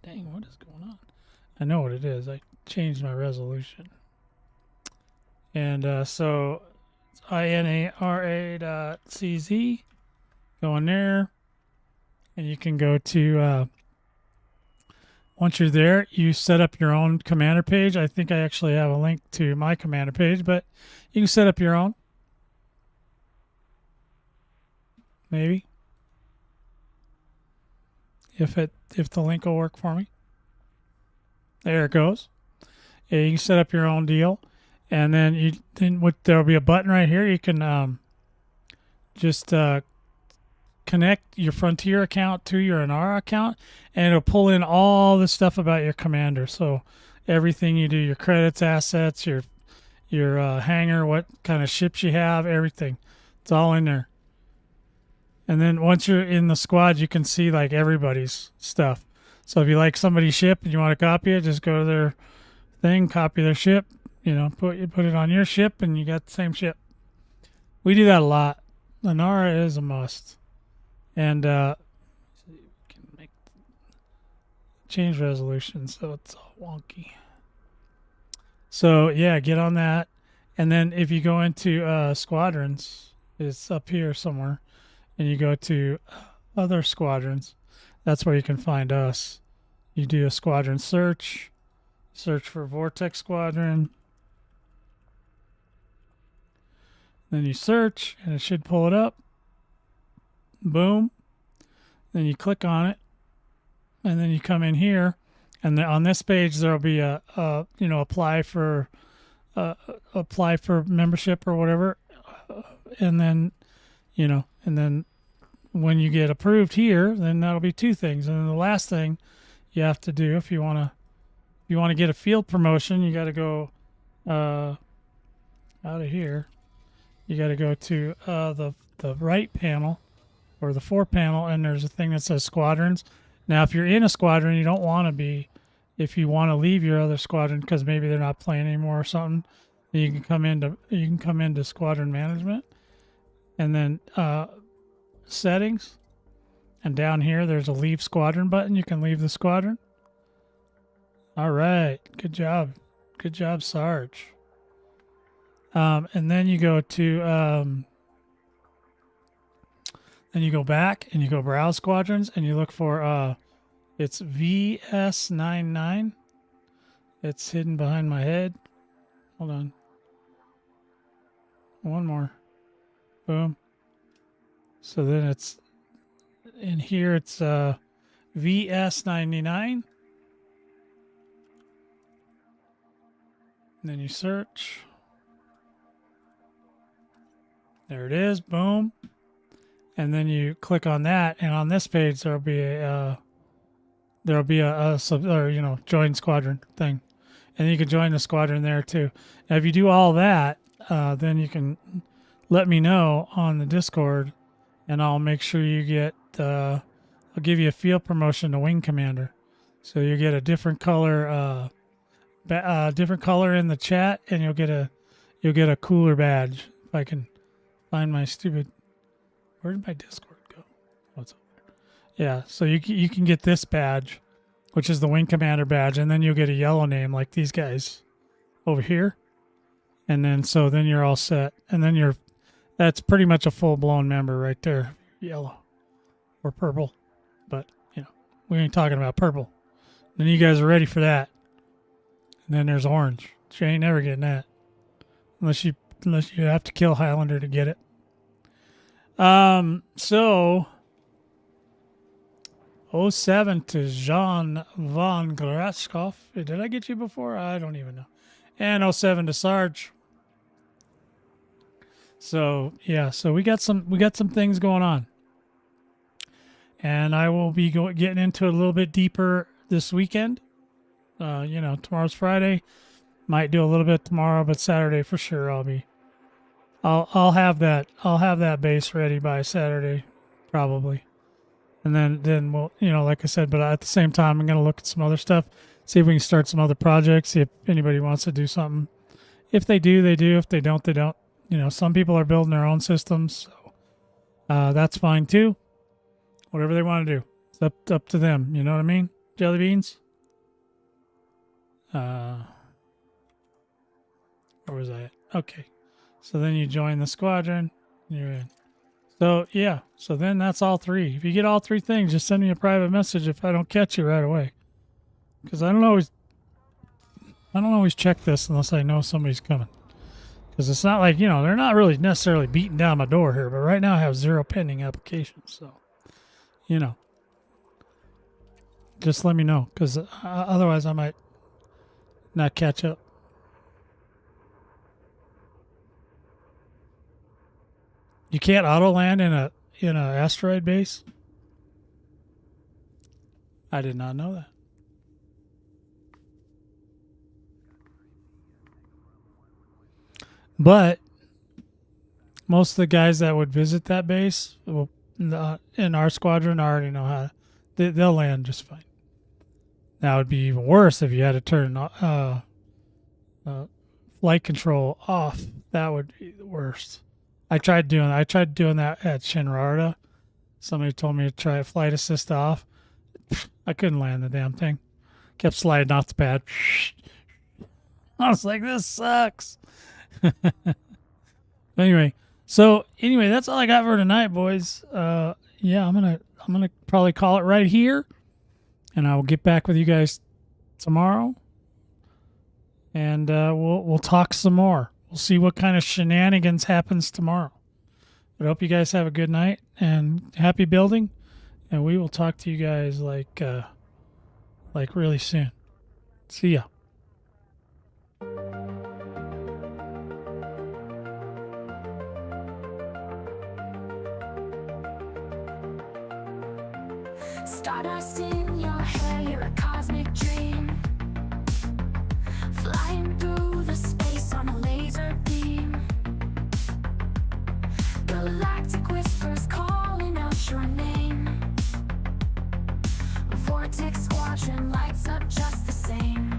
dang, what is going on? I know what it is. I changed my resolution. And so it's inara.cz. Go in there, and you can go to, once you're there, you set up your own commander page. I think I actually have a link to my commander page, but you can set up your own. Maybe. If the link will work for me. There it goes. Yeah, you can set up your own deal. And then there'll be a button right here. You can just connect your Frontier account to your Inara account, and it'll pull in all the stuff about your commander. So everything you do, your credits, assets, your hangar, what kind of ships you have, everything. It's all in there. And then once you're in the squad, you can see like everybody's stuff. So if you like somebody's ship and you want to copy it, just go to their thing, copy their ship, put it on your ship, and you got the same ship. We do that a lot. Inara is a must. And can change resolution so it's all wonky. So yeah, get on that. And then if you go into squadrons, it's up here somewhere, and you go to other squadrons, that's where you can find us. You do a squadron search for Vortex Squadron. Then you search, and it should pull it up. Boom. Then you click on it, and then you come in here, and then on this page there'll be a apply for membership or whatever, and then when you get approved here, then that'll be two things. And then the last thing you have to do, if you want to get a field promotion, you got to go out of here. You got to go to the right panel or the 4 panel, and there's a thing that says squadrons. Now, if you're in a squadron, you don't want to be. If you want to leave your other squadron because maybe they're not playing anymore or something, you can come into squadron management, and then settings, and down here there's a leave squadron button. You can leave the squadron. All right, good job, Sarge. And then you go to then you go back and you go browse squadrons, and you look for it's VS99. It's hidden behind my head. Hold on. One more. Boom. So then it's in here. It's VS99. And then you search. There it is. Boom. And then you click on that, and on this page there'll be a join squadron thing, and you can join the squadron there too. Now, if you do all that, then you can let me know on the Discord, and I'll make sure you get. I'll give you a field promotion to wing commander, so you get a different color, different color in the chat, and you'll get a cooler badge. If I can find my stupid. Where did my Discord go? What's up there? Yeah, so you can get this badge, which is the wing commander badge, and then you'll get a yellow name like these guys over here, and then you're all set, and then that's pretty much a full blown member right there, yellow or purple, but we ain't talking about purple. Then you guys are ready for that, and then there's orange. You ain't never getting that unless you have to kill Highlander to get it. So 07 to Jean von Graskov. Did I get you before? I don't even know. And 07 to Sarge. So yeah, so we got some things going on, and I will be getting into it a little bit deeper this weekend. Tomorrow's Friday. Might do a little bit tomorrow, but Saturday for sure I'll have that base ready by Saturday, probably, and then we'll like I said. But at the same time, I'm gonna look at some other stuff, see if we can start some other projects, see if anybody wants to do something. If they do, they do. If they don't, they don't. you know, some people are building their own systems, so that's fine too. Whatever they want to do, it's up to them. You know what I mean? Jelly beans. Where was I at? Okay. So then you join the squadron. You're in. So yeah. So then that's all three. If you get all three things, just send me a private message if I don't catch you right away. Because I don't always check this unless I know somebody's coming. Because it's not like, you know, they're not really necessarily beating down my door here. But right now I have 0 pending applications. So, you know, just let me know. Because otherwise I might not catch up. You can't auto land in a asteroid base? I did not know that. But most of the guys that would visit that base in our squadron already know how they'll land just fine. Now it'd be even worse if you had to turn flight control off. That would be the worst. I tried doing that at Shenanigans. Somebody told me to try flight assist off. I couldn't land the damn thing. Kept sliding off the pad. I was like, this sucks. Anyway, that's all I got for tonight, boys. Yeah, I'm gonna probably call it right here, and I will get back with you guys tomorrow, and we'll talk some more. We'll see what kind of shenanigans happens tomorrow. But I hope you guys have a good night and happy building, and we will talk to you guys like really soon. See ya. Stardust in your hair, you're a cosmic dream. Flying through the space on a laser beam. Galactic whispers calling out your name. Vortex squadron lights up just the same.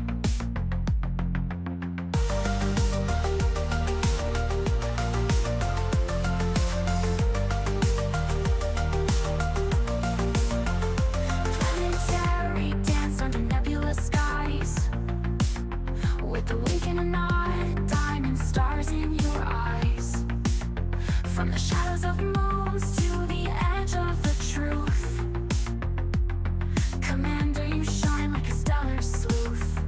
Planetary dance under nebulous skies. With a wink and a nod, diamond stars in your eyes. From the shadows of moons to the edge of the truth. Commander, you shine like a stellar sleuth.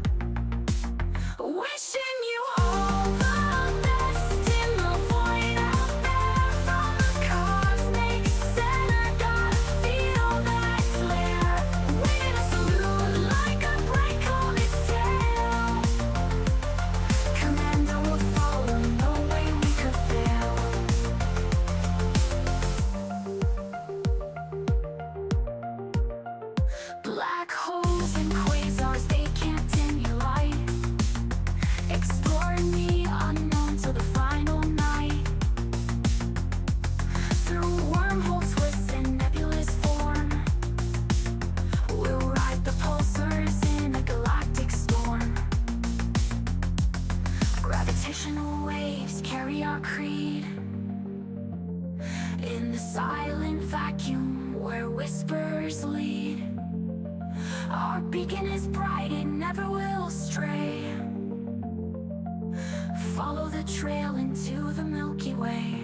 Wishing you all the best in the void out there. From the cosmic center, gotta feel that flare. Waiting a salute like a break on its tail. Commander will follow, no way we could fail. Black holes and quasars, they can't dim your light. Exploring the unknown till the final night. Through wormhole twists and nebulous form, we'll ride the pulsars in a galactic storm. Gravitational waves carry our creed. In the silent vacuum where whispers lead. Our beacon is bright, it never will stray. Follow the trail into the Milky Way.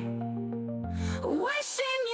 Wishing